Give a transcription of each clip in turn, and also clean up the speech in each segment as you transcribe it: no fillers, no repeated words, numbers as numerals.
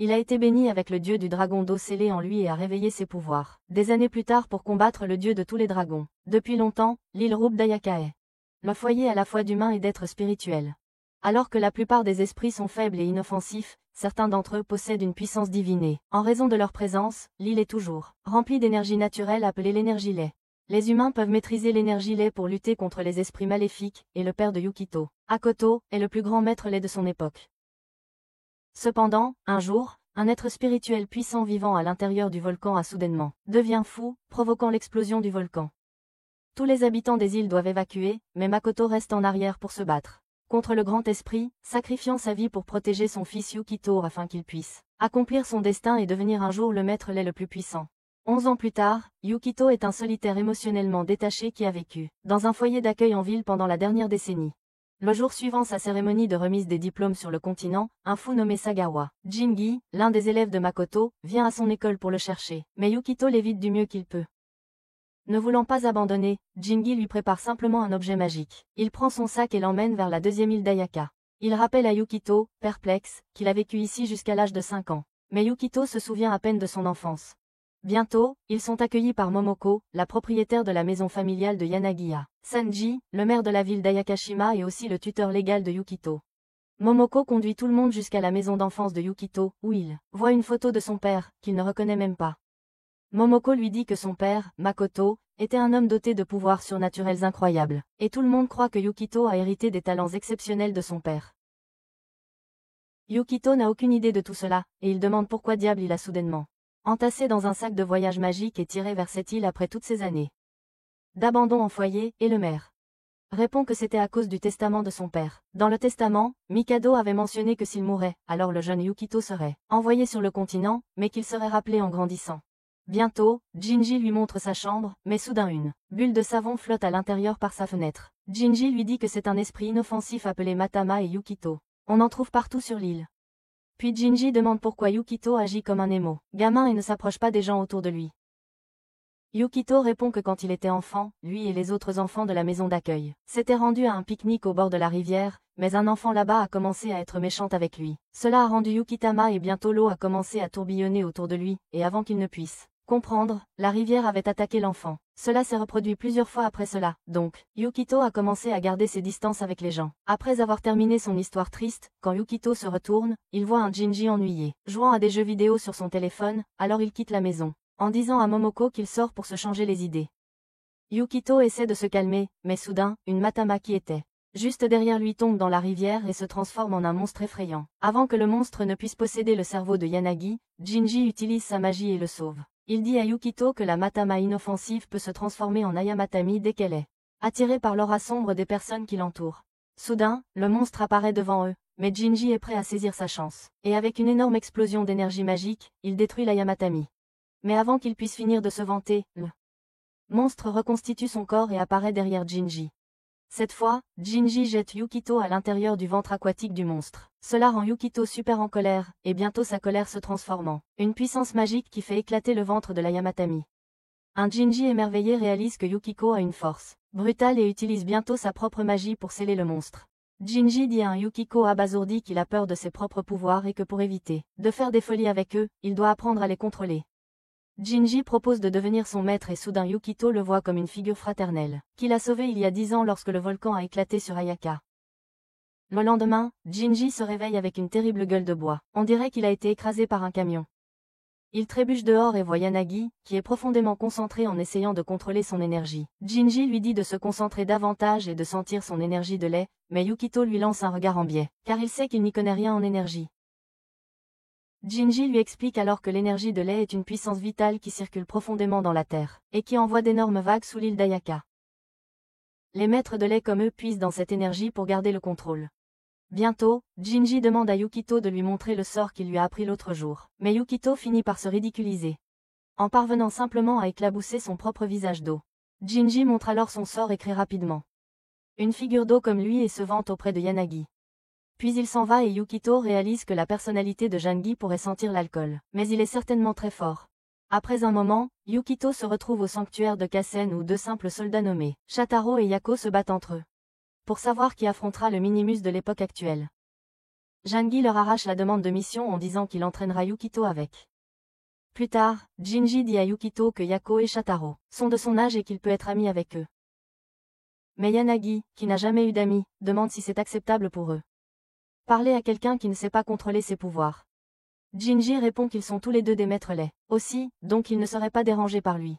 Il a été béni avec le dieu du dragon d'eau scellé en lui et a réveillé ses pouvoirs. Des années plus tard pour combattre le dieu de tous les dragons. Depuis longtemps, l'île Rup Dayaka est le foyer à la fois d'humains et d'êtres spirituels. Alors que la plupart des esprits sont faibles et inoffensifs, certains d'entre eux possèdent une puissance divine et, en raison de leur présence, l'île est toujours remplie d'énergie naturelle appelée l'énergie lait. Les humains peuvent maîtriser l'énergie lait pour lutter contre les esprits maléfiques, et le père de Yukito, Hakoto, est le plus grand maître lait de son époque. Cependant, un jour, un être spirituel puissant vivant à l'intérieur du volcan a soudainement devient fou, provoquant l'explosion du volcan. Tous les habitants des îles doivent évacuer, mais Makoto reste en arrière pour se battre contre le grand esprit, sacrifiant sa vie pour protéger son fils Yukito afin qu'il puisse accomplir son destin et devenir un jour le maître lait le plus puissant. 11 ans plus tard, Yukito est un solitaire émotionnellement détaché qui a vécu dans un foyer d'accueil en ville pendant la dernière décennie. Le jour suivant sa cérémonie de remise des diplômes sur le continent, un fou nommé Sagawa Jingi, l'un des élèves de Makoto, vient à son école pour le chercher, mais Yukito l'évite du mieux qu'il peut. Ne voulant pas abandonner, Jingi lui prépare simplement un objet magique. Il prend son sac et l'emmène vers la deuxième île d'Ayaka. Il rappelle à Yukito, perplexe, qu'il a vécu ici jusqu'à l'âge de 5 ans. Mais Yukito se souvient à peine de son enfance. Bientôt, ils sont accueillis par Momoko, la propriétaire de la maison familiale de Yanagiya. Sanji, le maire de la ville d'Ayakashima et aussi le tuteur légal de Yukito. Momoko conduit tout le monde jusqu'à la maison d'enfance de Yukito, où il voit une photo de son père, qu'il ne reconnaît même pas. Momoko lui dit que son père, Makoto, était un homme doté de pouvoirs surnaturels incroyables, et tout le monde croit que Yukito a hérité des talents exceptionnels de son père. Yukito n'a aucune idée de tout cela, et il demande pourquoi diable il a soudainement entassé dans un sac de voyage magique et tiré vers cette île après toutes ces années d'abandon en foyer, et le maire répond que c'était à cause du testament de son père. Dans le testament, Mikado avait mentionné que s'il mourait, alors le jeune Yukito serait envoyé sur le continent, mais qu'il serait rappelé en grandissant. Bientôt, Jinji lui montre sa chambre, mais soudain une bulle de savon flotte à l'intérieur par sa fenêtre. Jinji lui dit que c'est un esprit inoffensif appelé Matama et Yukito. On en trouve partout sur l'île. Puis Jinji demande pourquoi Yukito agit comme un émo gamin et ne s'approche pas des gens autour de lui. Yukito répond que quand il était enfant, lui et les autres enfants de la maison d'accueil s'étaient rendus à un pique-nique au bord de la rivière, mais un enfant là-bas a commencé à être méchant avec lui. Cela a rendu Yukitama et bientôt l'eau a commencé à tourbillonner autour de lui, et avant qu'il ne puisse comprendre, la rivière avait attaqué l'enfant. Cela s'est reproduit plusieurs fois après cela, donc, Yukito a commencé à garder ses distances avec les gens. Après avoir terminé son histoire triste, quand Yukito se retourne, il voit un Jinji ennuyé, jouant à des jeux vidéo sur son téléphone, alors il quitte la maison, en disant à Momoko qu'il sort pour se changer les idées. Yukito essaie de se calmer, mais soudain, une Matama qui était juste derrière lui tombe dans la rivière et se transforme en un monstre effrayant. Avant que le monstre ne puisse posséder le cerveau de Yanagi, Jinji utilise sa magie et le sauve. Il dit à Yukito que la Matama inoffensive peut se transformer en Ayamatami dès qu'elle est attirée par l'aura sombre des personnes qui l'entourent. Soudain, le monstre apparaît devant eux, mais Jinji est prêt à saisir sa chance. Et avec une énorme explosion d'énergie magique, il détruit l'Ayamatami. Mais avant qu'il puisse finir de se vanter, le monstre reconstitue son corps et apparaît derrière Jinji. Cette fois, Jinji jette Yukito à l'intérieur du ventre aquatique du monstre. Cela rend Yukito super en colère, et bientôt sa colère se transforme en une puissance magique qui fait éclater le ventre de la Yamatami. Un Jinji émerveillé réalise que Yukiko a une force brutale et utilise bientôt sa propre magie pour sceller le monstre. Jinji dit à un Yukiko abasourdi qu'il a peur de ses propres pouvoirs et que pour éviter de faire des folies avec eux, il doit apprendre à les contrôler. Jinji propose de devenir son maître et soudain Yukito le voit comme une figure fraternelle, qu'il a sauvé il y a 10 ans lorsque le volcan a éclaté sur Ayaka. Le lendemain, Jinji se réveille avec une terrible gueule de bois. On dirait qu'il a été écrasé par un camion. Il trébuche dehors et voit Yanagi, qui est profondément concentré en essayant de contrôler son énergie. Jinji lui dit de se concentrer davantage et de sentir son énergie de lait, mais Yukito lui lance un regard en biais, car il sait qu'il n'y connaît rien en énergie. Jinji lui explique alors que l'énergie de lait est une puissance vitale qui circule profondément dans la terre, et qui envoie d'énormes vagues sous l'île d'Ayaka. Les maîtres de lait comme eux puisent dans cette énergie pour garder le contrôle. Bientôt, Jinji demande à Yukito de lui montrer le sort qu'il lui a appris l'autre jour, mais Yukito finit par se ridiculiser, en parvenant simplement à éclabousser son propre visage d'eau. Jinji montre alors son sort et crie rapidement une figure d'eau comme lui et se vante auprès de Yanagi. Puis il s'en va et Yukito réalise que la personnalité de Jangi pourrait sentir l'alcool, mais il est certainement très fort. Après un moment, Yukito se retrouve au sanctuaire de Kasen où deux simples soldats nommés Shataro et Yako se battent entre eux pour savoir qui affrontera le Minimus de l'époque actuelle. Jangi leur arrache la demande de mission en disant qu'il entraînera Yukito avec. Plus tard, Jinji dit à Yukito que Yako et Shataro sont de son âge et qu'il peut être ami avec eux. Mais Yanagi, qui n'a jamais eu d'amis, demande si c'est acceptable pour eux. Parler à quelqu'un qui ne sait pas contrôler ses pouvoirs. Jinji répond qu'ils sont tous les deux des maîtres laids, aussi, donc ils ne seraient pas dérangés par lui.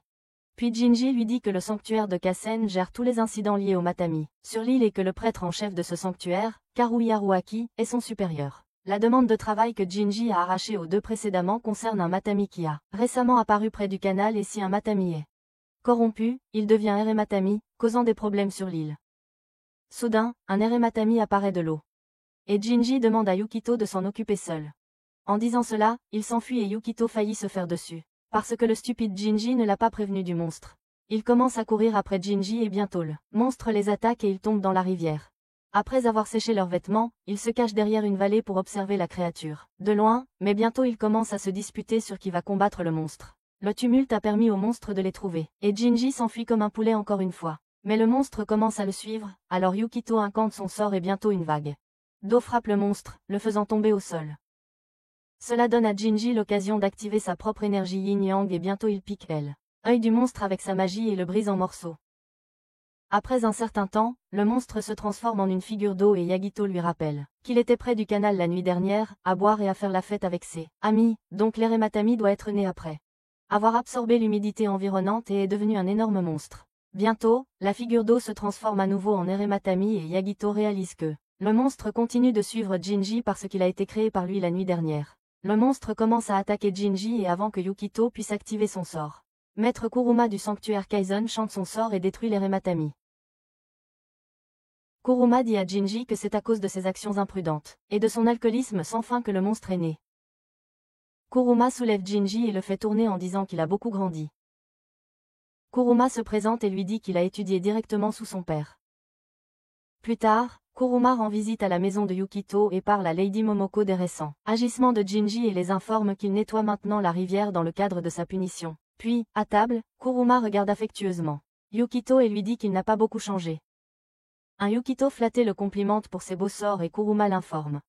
Puis Jinji lui dit que le sanctuaire de Kasen gère tous les incidents liés au Matami sur l'île et que le prêtre en chef de ce sanctuaire, Karu Yaruaki, est son supérieur. La demande de travail que Jinji a arrachée aux deux précédemment concerne un Matami qui a récemment apparu près du canal et si un Matami est corrompu, il devient Erematami, causant des problèmes sur l'île. Soudain, un Erematami apparaît de l'eau. Et Jinji demande à Yukito de s'en occuper seul. En disant cela, il s'enfuit et Yukito faillit se faire dessus. Parce que le stupide Jinji ne l'a pas prévenu du monstre. Il commence à courir après Jinji et bientôt le monstre les attaque et ils tombent dans la rivière. Après avoir séché leurs vêtements, ils se cachent derrière une vallée pour observer la créature. De loin, mais bientôt ils commencent à se disputer sur qui va combattre le monstre. Le tumulte a permis au monstre de les trouver, et Jinji s'enfuit comme un poulet encore une fois. Mais le monstre commence à le suivre, alors Yukito incante son sort et bientôt une vague d'eau frappe le monstre, le faisant tomber au sol. Cela donne à Jinji l'occasion d'activer sa propre énergie yin-yang et bientôt il pique l'œil du monstre avec sa magie et le brise en morceaux. Après un certain temps, le monstre se transforme en une figure d'eau et Yagito lui rappelle qu'il était près du canal la nuit dernière, à boire et à faire la fête avec ses amis, donc l'Erematami doit être né après avoir absorbé l'humidité environnante et est devenu un énorme monstre. Bientôt, la figure d'eau se transforme à nouveau en Erematami et Yagito réalise que le monstre continue de suivre Jinji parce qu'il a été créé par lui la nuit dernière. Le monstre commence à attaquer Jinji et avant que Yukito puisse activer son sort, Maître Kuruma du sanctuaire Kaizen chante son sort et détruit l'Erematami. Kuruma dit à Jinji que c'est à cause de ses actions imprudentes et de son alcoolisme sans fin que le monstre est né. Kuruma soulève Jinji et le fait tourner en disant qu'il a beaucoup grandi. Kuruma se présente et lui dit qu'il a étudié directement sous son père. Plus tard, Kuruma rend visite à la maison de Yukito et parle à Lady Momoko des récents agissements de Jinji et les informe qu'il nettoie maintenant la rivière dans le cadre de sa punition. Puis, à table, Kuruma regarde affectueusement Yukito et lui dit qu'il n'a pas beaucoup changé. Un Yukito flatté le complimente pour ses beaux sorts et Kuruma l'informe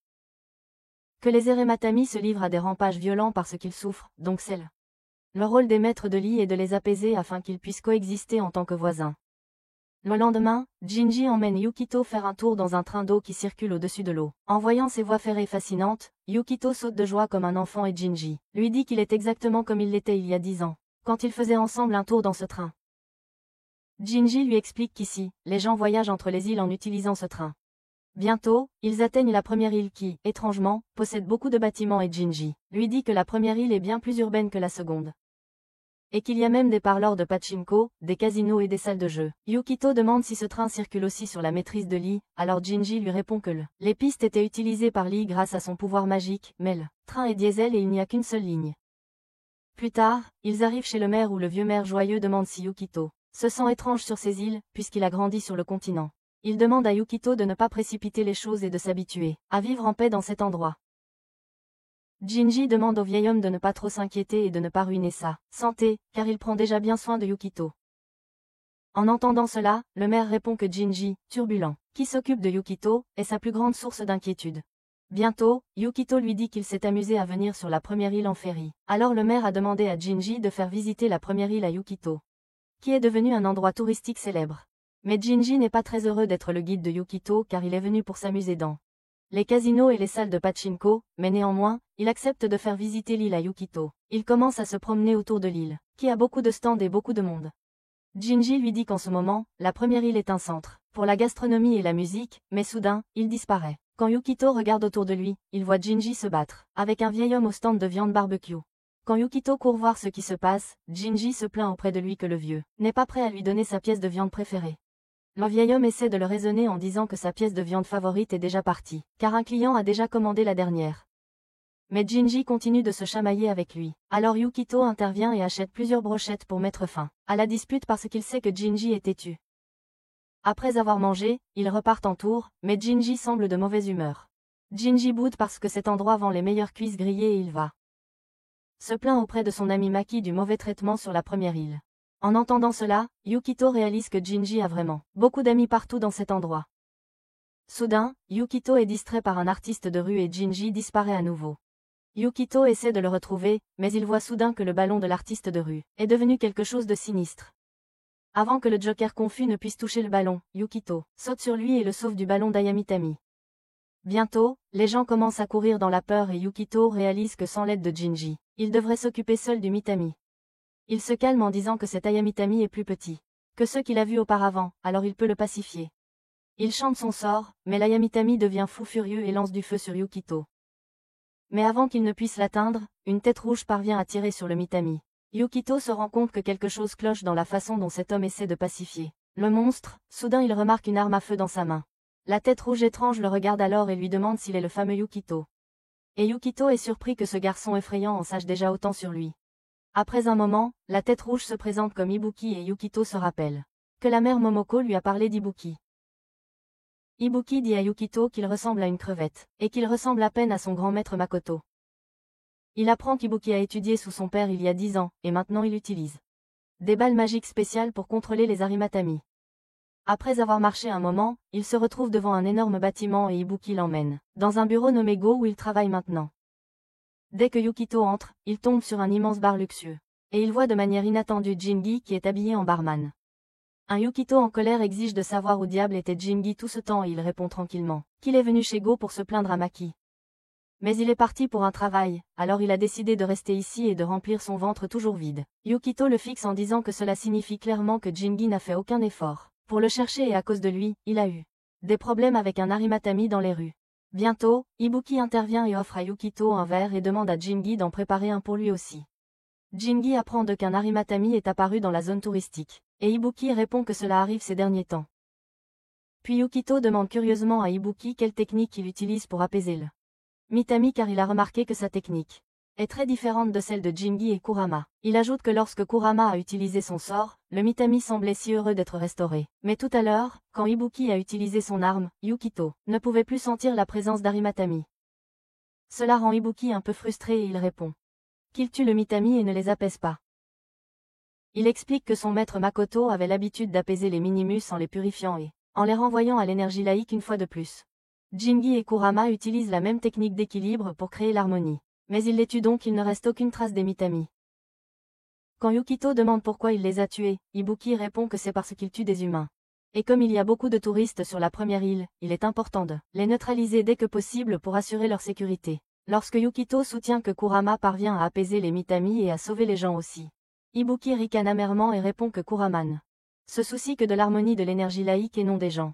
que les Erematami se livrent à des rampages violents parce qu'ils souffrent, donc c'est le rôle des maîtres de lit est de les apaiser afin qu'ils puissent coexister en tant que voisins. Le lendemain, Jinji emmène Yukito faire un tour dans un train d'eau qui circule au-dessus de l'eau. En voyant ces voies ferrées fascinantes, Yukito saute de joie comme un enfant et Jinji lui dit qu'il est exactement comme il l'était il y a 10 ans, quand ils faisaient ensemble un tour dans ce train. Jinji lui explique qu'ici, les gens voyagent entre les îles en utilisant ce train. Bientôt, ils atteignent la première île qui, étrangement, possède beaucoup de bâtiments et Jinji lui dit que la première île est bien plus urbaine que la seconde. Et qu'il y a même des parleurs de pachinko, des casinos et des salles de jeu. Yukito demande si ce train circule aussi sur la maîtrise de Lee, alors Jinji lui répond que les pistes étaient utilisées par Lee grâce à son pouvoir magique, mais le train est diesel et il n'y a qu'une seule ligne. Plus tard, ils arrivent chez le maire où le vieux maire joyeux demande si Yukito se sent étrange sur ces îles, puisqu'il a grandi sur le continent. Il demande à Yukito de ne pas précipiter les choses et de s'habituer à vivre en paix dans cet endroit. Jinji demande au vieil homme de ne pas trop s'inquiéter et de ne pas ruiner sa santé, car il prend déjà bien soin de Yukito. En entendant cela, le maire répond que Jinji, turbulent, qui s'occupe de Yukito, est sa plus grande source d'inquiétude. Bientôt, Yukito lui dit qu'il s'est amusé à venir sur la première île en ferry. Alors le maire a demandé à Jinji de faire visiter la première île à Yukito, qui est devenue un endroit touristique célèbre. Mais Jinji n'est pas très heureux d'être le guide de Yukito car il est venu pour s'amuser dans les casinos et les salles de pachinko, mais néanmoins, il accepte de faire visiter l'île à Yukito. Il commence à se promener autour de l'île, qui a beaucoup de stands et beaucoup de monde. Jinji lui dit qu'en ce moment, la première île est un centre pour la gastronomie et la musique, mais soudain, il disparaît. Quand Yukito regarde autour de lui, il voit Jinji se battre avec un vieil homme au stand de viande barbecue. Quand Yukito court voir ce qui se passe, Jinji se plaint auprès de lui que le vieux n'est pas prêt à lui donner sa pièce de viande préférée. Le vieil homme essaie de le raisonner en disant que sa pièce de viande favorite est déjà partie, car un client a déjà commandé la dernière. Mais Jinji continue de se chamailler avec lui. Alors Yukito intervient et achète plusieurs brochettes pour mettre fin à la dispute parce qu'il sait que Jinji est têtu. Après avoir mangé, ils repartent en tour, mais Jinji semble de mauvaise humeur. Jinji boude parce que cet endroit vend les meilleures cuisses grillées et il va se plaint auprès de son ami Maki du mauvais traitement sur la première île. En entendant cela, Yukito réalise que Jinji a vraiment beaucoup d'amis partout dans cet endroit. Soudain, Yukito est distrait par un artiste de rue et Jinji disparaît à nouveau. Yukito essaie de le retrouver, mais il voit soudain que le ballon de l'artiste de rue est devenu quelque chose de sinistre. Avant que le Joker confus ne puisse toucher le ballon, Yukito saute sur lui et le sauve du ballon d'Ayamitami. Bientôt, les gens commencent à courir dans la peur et Yukito réalise que sans l'aide de Jinji, il devrait s'occuper seul du Mitami. Il se calme en disant que cet Ayamitami est plus petit que ceux qu'il a vus auparavant, alors il peut le pacifier. Il chante son sort, mais l'Ayamitami devient fou furieux et lance du feu sur Yukito. Mais avant qu'il ne puisse l'atteindre, une tête rouge parvient à tirer sur le Mitami. Yukito se rend compte que quelque chose cloche dans la façon dont cet homme essaie de pacifier le monstre. Soudain il remarque une arme à feu dans sa main. La tête rouge étrange le regarde alors et lui demande s'il est le fameux Yukito. Et Yukito est surpris que ce garçon effrayant en sache déjà autant sur lui. Après un moment, la tête rouge se présente comme Ibuki et Yukito se rappelle que la mère Momoko lui a parlé d'Ibuki. Ibuki dit à Yukito qu'il ressemble à une crevette, et qu'il ressemble à peine à son grand maître Makoto. Il apprend qu'Ibuki a étudié sous son père il y a 10 ans, et maintenant il utilise des balles magiques spéciales pour contrôler les Arimatami. Après avoir marché un moment, il se retrouve devant un énorme bâtiment et Ibuki l'emmène dans un bureau nommé Go où il travaille maintenant. Dès que Yukito entre, il tombe sur un immense bar luxueux. Et il voit de manière inattendue Jingi qui est habillé en barman. Un Yukito en colère exige de savoir où diable était Jingi tout ce temps et il répond tranquillement qu'il est venu chez Go pour se plaindre à Maki. Mais il est parti pour un travail, alors il a décidé de rester ici et de remplir son ventre toujours vide. Yukito le fixe en disant que cela signifie clairement que Jingi n'a fait aucun effort pour le chercher et à cause de lui, il a eu des problèmes avec un Arimatami dans les rues. Bientôt, Ibuki intervient et offre à Yukito un verre et demande à Jingi d'en préparer un pour lui aussi. Jingi apprend qu'un Arimatami est apparu dans la zone touristique, et Ibuki répond que cela arrive ces derniers temps. Puis Yukito demande curieusement à Ibuki quelle technique il utilise pour apaiser le Mitami car il a remarqué que sa technique est très différente de celle de Jingi et Kurama. Il ajoute que lorsque Kurama a utilisé son sort, le Mitami semblait si heureux d'être restauré. Mais tout à l'heure, quand Ibuki a utilisé son arme, Yukito ne pouvait plus sentir la présence d'Arimatami. Cela rend Ibuki un peu frustré et il répond qu'il tue le Mitami et ne les apaise pas. Il explique que son maître Makoto avait l'habitude d'apaiser les Minimus en les purifiant et en les renvoyant à l'énergie laïque une fois de plus. Jingi et Kurama utilisent la même technique d'équilibre pour créer l'harmonie. Mais il les tue donc il ne reste aucune trace des Mitami. Quand Yukito demande pourquoi il les a tués, Ibuki répond que c'est parce qu'il tue des humains. Et comme il y a beaucoup de touristes sur la première île, il est important de les neutraliser dès que possible pour assurer leur sécurité. Lorsque Yukito soutient que Kurama parvient à apaiser les Mitami et à sauver les gens aussi, Ibuki ricane amèrement et répond que Kuraman se soucie que de l'harmonie de l'énergie laïque et non des gens.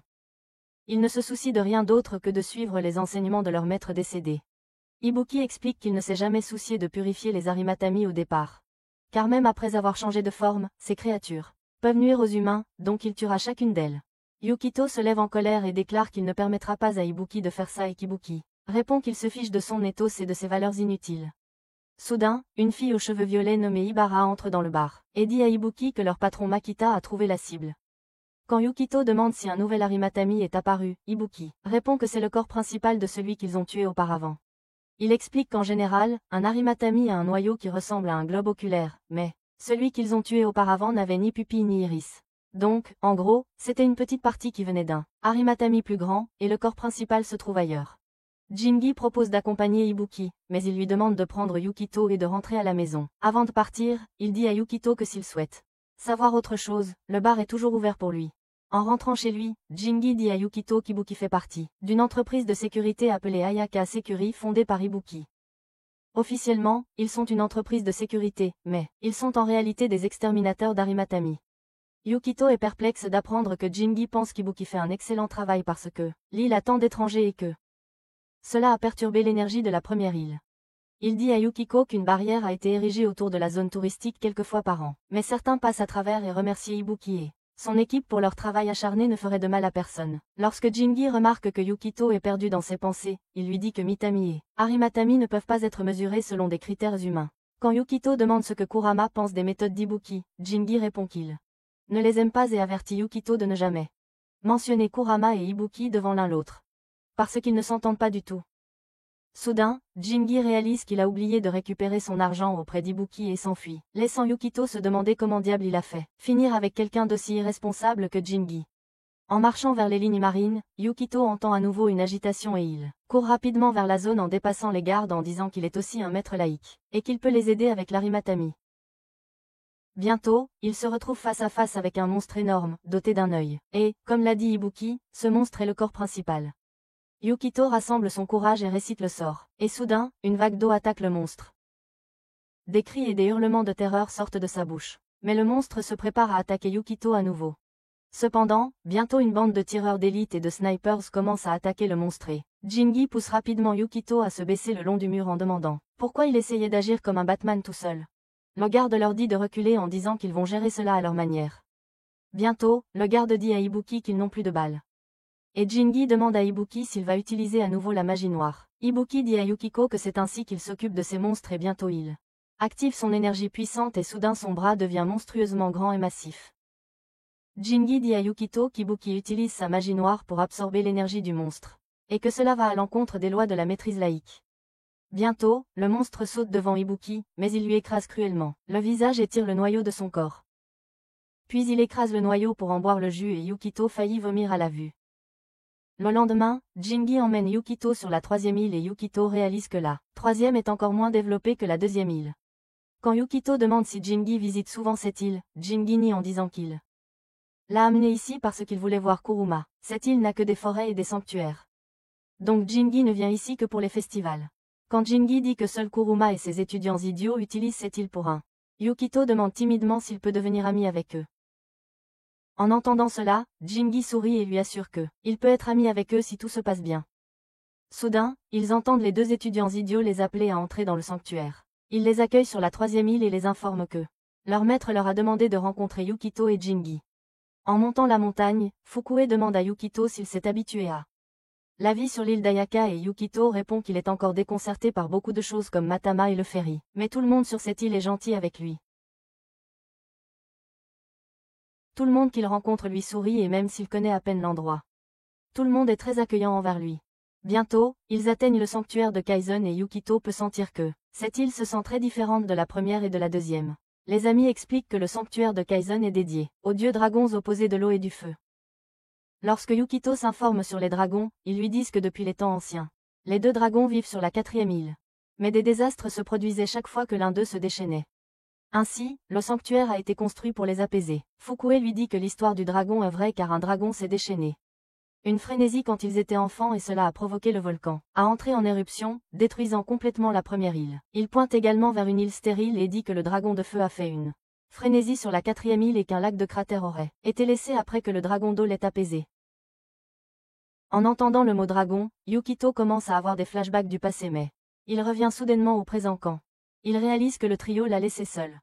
Il ne se soucie de rien d'autre que de suivre les enseignements de leur maître décédé. Ibuki explique qu'il ne s'est jamais soucié de purifier les Arimatami au départ. Car même après avoir changé de forme, ces créatures peuvent nuire aux humains, donc il tuera chacune d'elles. Yukito se lève en colère et déclare qu'il ne permettra pas à Ibuki de faire ça et qu'Ibuki répond qu'il se fiche de son ethos et de ses valeurs inutiles. Soudain, une fille aux cheveux violets nommée Ibara entre dans le bar, et dit à Ibuki que leur patron Makita a trouvé la cible. Quand Yukito demande si un nouvel Arimatami est apparu, Ibuki répond que c'est le corps principal de celui qu'ils ont tué auparavant. Il explique qu'en général, un Arimatami a un noyau qui ressemble à un globe oculaire, mais celui qu'ils ont tué auparavant n'avait ni pupille ni iris. Donc, en gros, c'était une petite partie qui venait d'un Arimatami plus grand, et le corps principal se trouve ailleurs. Jingi propose d'accompagner Ibuki, mais il lui demande de prendre Yukito et de rentrer à la maison. Avant de partir, il dit à Yukito que s'il souhaite savoir autre chose, le bar est toujours ouvert pour lui. En rentrant chez lui, Jingi dit à Yukito qu'Ibuki fait partie d'une entreprise de sécurité appelée Ayaka Securi fondée par Ibuki. Officiellement, ils sont une entreprise de sécurité, mais ils sont en réalité des exterminateurs d'Arimatami. Yukito est perplexe d'apprendre que Jingi pense qu'Ibuki fait un excellent travail parce que l'île a tant d'étrangers et que cela a perturbé l'énergie de la première île. Il dit à Yukiko qu'une barrière a été érigée autour de la zone touristique quelques fois par an, mais certains passent à travers et remercient Ibuki et son équipe pour leur travail acharné ne ferait de mal à personne. Lorsque Jingi remarque que Yukito est perdu dans ses pensées, il lui dit que Mitami et Arimatami ne peuvent pas être mesurés selon des critères humains. Quand Yukito demande ce que Kurama pense des méthodes d'Ibuki, Jingi répond qu'il ne les aime pas et avertit Yukito de ne jamais mentionner Kurama et Ibuki devant l'un l'autre. Parce qu'ils ne s'entendent pas du tout. Soudain, Jingi réalise qu'il a oublié de récupérer son argent auprès d'Ibuki et s'enfuit, laissant Yukito se demander comment diable il a fait finir avec quelqu'un d'aussi irresponsable que Jingi. En marchant vers les lignes marines, Yukito entend à nouveau une agitation et il court rapidement vers la zone en dépassant les gardes en disant qu'il est aussi un maître laïque, et qu'il peut les aider avec l'Arimatami. Bientôt, il se retrouve face à face avec un monstre énorme, doté d'un œil. Et, comme l'a dit Ibuki, ce monstre est le corps principal. Yukito rassemble son courage et récite le sort. Et soudain, une vague d'eau attaque le monstre. Des cris et des hurlements de terreur sortent de sa bouche. Mais le monstre se prépare à attaquer Yukito à nouveau. Cependant, bientôt une bande de tireurs d'élite et de snipers commence à attaquer le monstre et Jingi pousse rapidement Yukito à se baisser le long du mur en demandant pourquoi il essayait d'agir comme un Batman tout seul. Le garde leur dit de reculer en disant qu'ils vont gérer cela à leur manière. Bientôt, le garde dit à Ibuki qu'ils n'ont plus de balles. Et Jingi demande à Ibuki s'il va utiliser à nouveau la magie noire. Ibuki dit à Yukiko que c'est ainsi qu'il s'occupe de ces monstres et bientôt il active son énergie puissante et soudain son bras devient monstrueusement grand et massif. Jingi dit à Yukito qu'Ibuki utilise sa magie noire pour absorber l'énergie du monstre, et que cela va à l'encontre des lois de la maîtrise laïque. Bientôt, le monstre saute devant Ibuki, mais il lui écrase cruellement le visage et tire le noyau de son corps. Puis il écrase le noyau pour en boire le jus et Yukito faillit vomir à la vue. Le lendemain, Jingi emmène Yukito sur la 3e île et Yukito réalise que la 3e est encore moins développée que la 2e île. Quand Yukito demande si Jingi visite souvent cette île, Jingi nie en disant qu'il l'a amené ici parce qu'il voulait voir Kuruma. Cette île n'a que des forêts et des sanctuaires. Donc Jingi ne vient ici que pour les festivals. Quand Jingi dit que seul Kuruma et ses étudiants idiots utilisent cette île pour un, Yukito demande timidement s'il peut devenir ami avec eux. En entendant cela, Jingi sourit et lui assure que il peut être ami avec eux si tout se passe bien. Soudain, ils entendent les 2 étudiants idiots les appeler à entrer dans le sanctuaire. Ils les accueillent sur la 3e île et les informent que leur maître leur a demandé de rencontrer Yukito et Jingi. En montant la montagne, Fukue demande à Yukito s'il s'est habitué à la vie sur l'île d'Ayaka et Yukito répond qu'il est encore déconcerté par beaucoup de choses comme Matama et le ferry. Mais tout le monde sur cette île est gentil avec lui. Tout le monde qu'il rencontre lui sourit et même s'il connaît à peine l'endroit. Tout le monde est très accueillant envers lui. Bientôt, ils atteignent le sanctuaire de Kaizen et Yukito peut sentir que cette île se sent très différente de la première et de la 2e. Les amis expliquent que le sanctuaire de Kaizen est dédié aux dieux dragons opposés de l'eau et du feu. Lorsque Yukito s'informe sur les dragons, ils lui disent que depuis les temps anciens, les 2 dragons vivent sur la 4e île. Mais des désastres se produisaient chaque fois que l'un d'eux se déchaînait. Ainsi, le sanctuaire a été construit pour les apaiser. Fukue lui dit que l'histoire du dragon est vraie car un dragon s'est déchaîné. Une frénésie quand ils étaient enfants et cela a provoqué le volcan à entrer en éruption, détruisant complètement la première île. Il pointe également vers une île stérile et dit que le dragon de feu a fait une frénésie sur la 4e île et qu'un lac de cratère aurait été laissé après que le dragon d'eau l'ait apaisé. En entendant le mot dragon, Yukito commence à avoir des flashbacks du passé mais il revient soudainement au présent quand il réalise que le trio l'a laissé seul.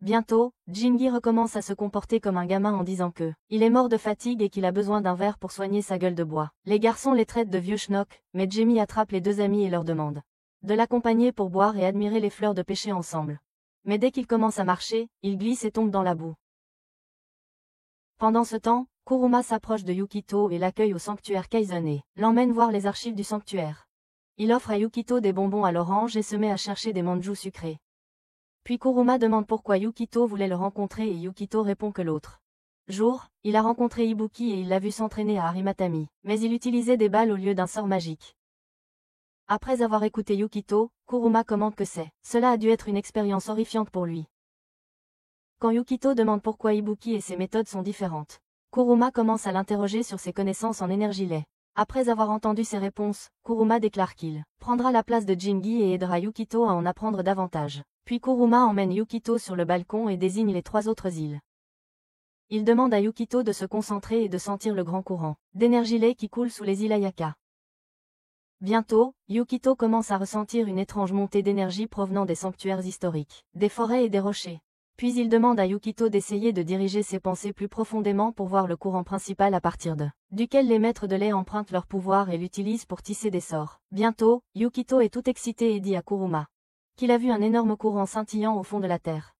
Bientôt, Jingi recommence à se comporter comme un gamin en disant que il est mort de fatigue et qu'il a besoin d'un verre pour soigner sa gueule de bois. Les garçons les traitent de vieux schnock, mais Jamie attrape les 2 amis et leur demande de l'accompagner pour boire et admirer les fleurs de pêcher ensemble. Mais dès qu'il commence à marcher, il glisse et tombe dans la boue. Pendant ce temps, Kuruma s'approche de Yukito et l'accueille au sanctuaire Kaizen et l'emmène voir les archives du sanctuaire. Il offre à Yukito des bonbons à l'orange et se met à chercher des manjus sucrés. Puis Kuruma demande pourquoi Yukito voulait le rencontrer et Yukito répond que l'autre jour, il a rencontré Ibuki et il l'a vu s'entraîner à Harimatami, mais il utilisait des balles au lieu d'un sort magique. Après avoir écouté Yukito, Kuruma commente que cela a dû être une expérience horrifiante pour lui. Quand Yukito demande pourquoi Ibuki et ses méthodes sont différentes, Kuruma commence à l'interroger sur ses connaissances en énergie lait. Après avoir entendu ses réponses, Kuruma déclare qu'il prendra la place de Jingi et aidera Yukito à en apprendre davantage. Puis Kuruma emmène Yukito sur le balcon et désigne les 3 autres îles. Il demande à Yukito de se concentrer et de sentir le grand courant d'énergie lait qui coule sous les îles Ayaka. Bientôt, Yukito commence à ressentir une étrange montée d'énergie provenant des sanctuaires historiques, des forêts et des rochers. Puis il demande à Yukito d'essayer de diriger ses pensées plus profondément pour voir le courant principal à partir duquel les maîtres de lait empruntent leur pouvoir et l'utilisent pour tisser des sorts. Bientôt, Yukito est tout excité et dit à Kuruma qu'il a vu un énorme courant scintillant au fond de la terre.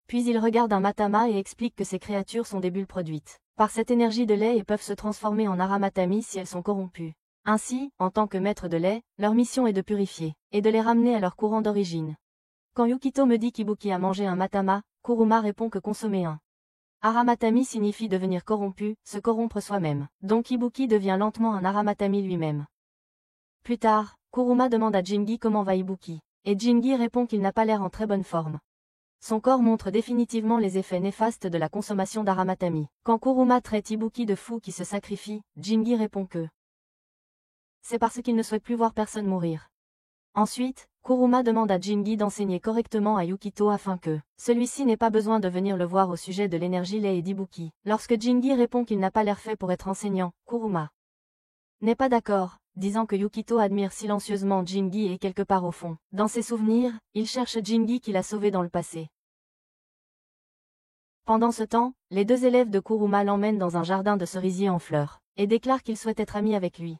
Puis il regarde un Matama et explique que ces créatures sont des bulles produites par cette énergie de lait et peuvent se transformer en Aramatami si elles sont corrompues. Ainsi, en tant que maître de lait, leur mission est de purifier et de les ramener à leur courant d'origine. Quand Yukito me dit qu'Ibuki a mangé un Matama, Kuruma répond que consommer un Aramatami signifie devenir corrompu, se corrompre soi-même. Donc Ibuki devient lentement un Aramatami lui-même. Plus tard, Kuruma demande à Jingi comment va Ibuki. Et Jingi répond qu'il n'a pas l'air en très bonne forme. Son corps montre définitivement les effets néfastes de la consommation d'Aramatami. Quand Kuruma traite Ibuki de fou qui se sacrifie, Jingi répond que c'est parce qu'il ne souhaite plus voir personne mourir. Ensuite, Kuruma demande à Jingi d'enseigner correctement à Yukito afin que celui-ci n'ait pas besoin de venir le voir au sujet de l'énergie lait et d'Ibuki. Lorsque Jingi répond qu'il n'a pas l'air fait pour être enseignant, Kuruma n'est pas d'accord, disant que Yukito admire silencieusement Jingi et quelque part au fond. Dans ses souvenirs, il cherche Jingi qui l'a sauvé dans le passé. Pendant ce temps, les deux élèves de Kuruma l'emmènent dans un jardin de cerisiers en fleurs, et déclarent qu'ils souhaitent être amis avec lui.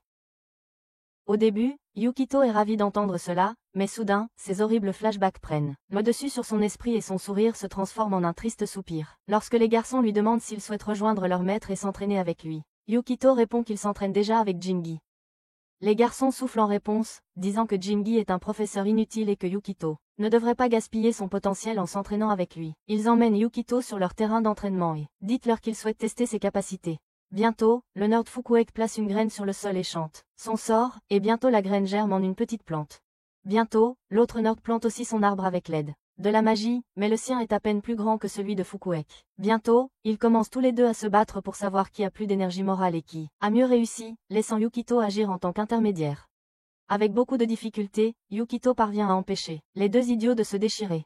Au début, Yukito est ravi d'entendre cela, mais soudain, ces horribles flashbacks prennent le dessus sur son esprit et son sourire se transforme en un triste soupir. Lorsque les garçons lui demandent s'ils souhaitent rejoindre leur maître et s'entraîner avec lui, Yukito répond qu'il s'entraîne déjà avec Jingi. Les garçons soufflent en réponse, disant que Jingi est un professeur inutile et que Yukito ne devrait pas gaspiller son potentiel en s'entraînant avec lui. Ils emmènent Yukito sur leur terrain d'entraînement et dites-leur qu'ils souhaitent tester ses capacités. Bientôt, le nerd Fukuek place une graine sur le sol et chante son sort, et bientôt la graine germe en une petite plante. Bientôt, l'autre nerd plante aussi son arbre avec l'aide de la magie, mais le sien est à peine plus grand que celui de Fukuek. Bientôt, ils commencent tous les deux à se battre pour savoir qui a plus d'énergie morale et qui a mieux réussi, laissant Yukito agir en tant qu'intermédiaire. Avec beaucoup de difficultés, Yukito parvient à empêcher les deux idiots de se déchirer.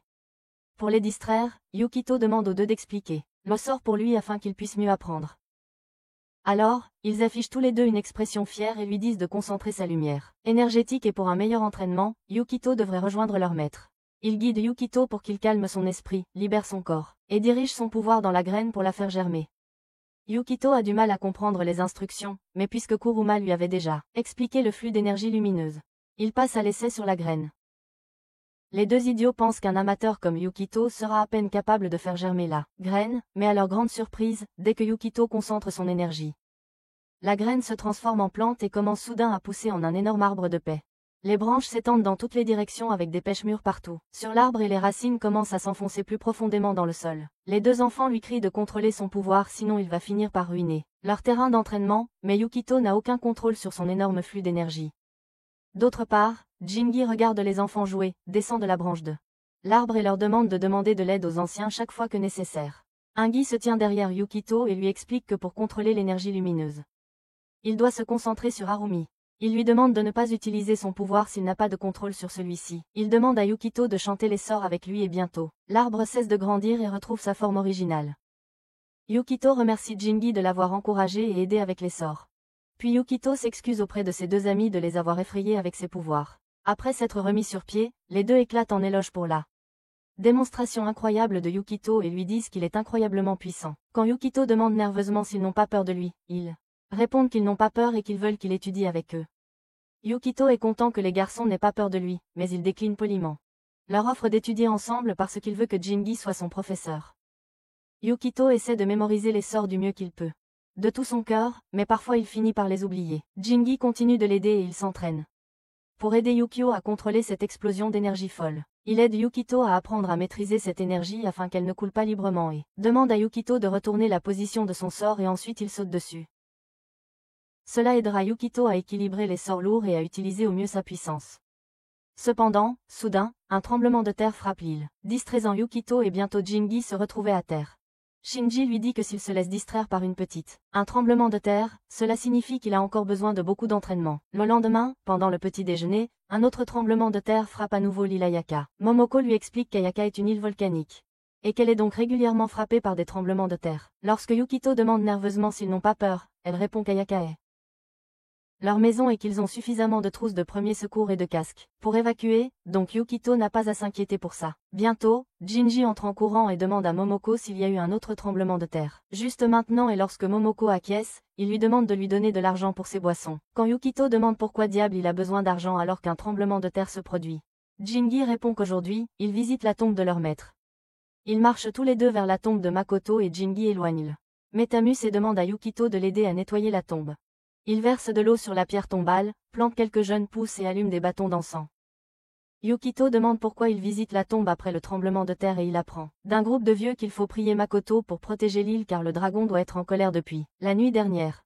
Pour les distraire, Yukito demande aux deux d'expliquer le sort pour lui afin qu'il puisse mieux apprendre. Alors, ils affichent tous les deux une expression fière et lui disent de concentrer sa lumière énergétique et pour un meilleur entraînement, Yukito devrait rejoindre leur maître. Il guide Yukito pour qu'il calme son esprit, libère son corps, et dirige son pouvoir dans la graine pour la faire germer. Yukito a du mal à comprendre les instructions, mais puisque Kuruma lui avait déjà expliqué le flux d'énergie lumineuse, il passe à l'essai sur la graine. Les deux idiots pensent qu'un amateur comme Yukito sera à peine capable de faire germer la graine, mais à leur grande surprise, dès que Yukito concentre son énergie, la graine se transforme en plante et commence soudain à pousser en un énorme arbre de paix. Les branches s'étendent dans toutes les directions avec des pêches mûres partout sur l'arbre et les racines commencent à s'enfoncer plus profondément dans le sol. Les deux enfants lui crient de contrôler son pouvoir sinon il va finir par ruiner leur terrain d'entraînement, mais Yukito n'a aucun contrôle sur son énorme flux d'énergie. D'autre part, Jingi regarde les enfants jouer, descend de la branche de l'arbre et leur demande de demander de l'aide aux anciens chaque fois que nécessaire. Ungi se tient derrière Yukito et lui explique que pour contrôler l'énergie lumineuse, il doit se concentrer sur Harumi. Il lui demande de ne pas utiliser son pouvoir s'il n'a pas de contrôle sur celui-ci. Il demande à Yukito de chanter les sorts avec lui et bientôt, l'arbre cesse de grandir et retrouve sa forme originale. Yukito remercie Jingi de l'avoir encouragé et aidé avec les sorts. Puis Yukito s'excuse auprès de ses deux amis de les avoir effrayés avec ses pouvoirs. Après s'être remis sur pied, les deux éclatent en éloges pour la démonstration incroyable de Yukito et lui disent qu'il est incroyablement puissant. Quand Yukito demande nerveusement s'ils n'ont pas peur de lui, ils répondent qu'ils n'ont pas peur et qu'ils veulent qu'il étudie avec eux. Yukito est content que les garçons n'aient pas peur de lui, mais il décline poliment leur offre d'étudier ensemble parce qu'il veut que Jingi soit son professeur. Yukito essaie de mémoriser les sorts du mieux qu'il peut. De tout son cœur, mais parfois il finit par les oublier. Jingi continue de l'aider et il s'entraîne pour aider Yukio à contrôler cette explosion d'énergie folle. Il aide Yukito à apprendre à maîtriser cette énergie afin qu'elle ne coule pas librement et demande à Yukito de retourner la position de son sort et ensuite il saute dessus. Cela aidera Yukito à équilibrer les sorts lourds et à utiliser au mieux sa puissance. Cependant, soudain, un tremblement de terre frappe l'île, distraisant Yukito et bientôt Jingi se retrouvait à terre. Shinji lui dit que s'il se laisse distraire par une petite un tremblement de terre, cela signifie qu'il a encore besoin de beaucoup d'entraînement. Le lendemain, pendant le petit déjeuner, un autre tremblement de terre frappe à nouveau l'île Ayaka. Momoko lui explique qu'Ayaka est une île volcanique et qu'elle est donc régulièrement frappée par des tremblements de terre. Lorsque Yukito demande nerveusement s'ils n'ont pas peur, elle répond qu'Ayaka est leur maison et qu'ils ont suffisamment de trousses de premiers secours et de casques pour évacuer, donc Yukito n'a pas à s'inquiéter pour ça. Bientôt, Jinji entre en courant et demande à Momoko s'il y a eu un autre tremblement de terre. Juste maintenant et lorsque Momoko acquiesce, il lui demande de lui donner de l'argent pour ses boissons. Quand Yukito demande pourquoi diable il a besoin d'argent alors qu'un tremblement de terre se produit, Jingi répond qu'aujourd'hui, ils visitent la tombe de leur maître. Ils marchent tous les deux vers la tombe de Makoto et Jingi éloigne le Métamus et demande à Yukito de l'aider à nettoyer la tombe. Il verse de l'eau sur la pierre tombale, plante quelques jeunes pousses et allume des bâtons d'encens. Yukito demande pourquoi il visite la tombe après le tremblement de terre et il apprend d'un groupe de vieux qu'il faut prier Makoto pour protéger l'île car le dragon doit être en colère depuis la nuit dernière.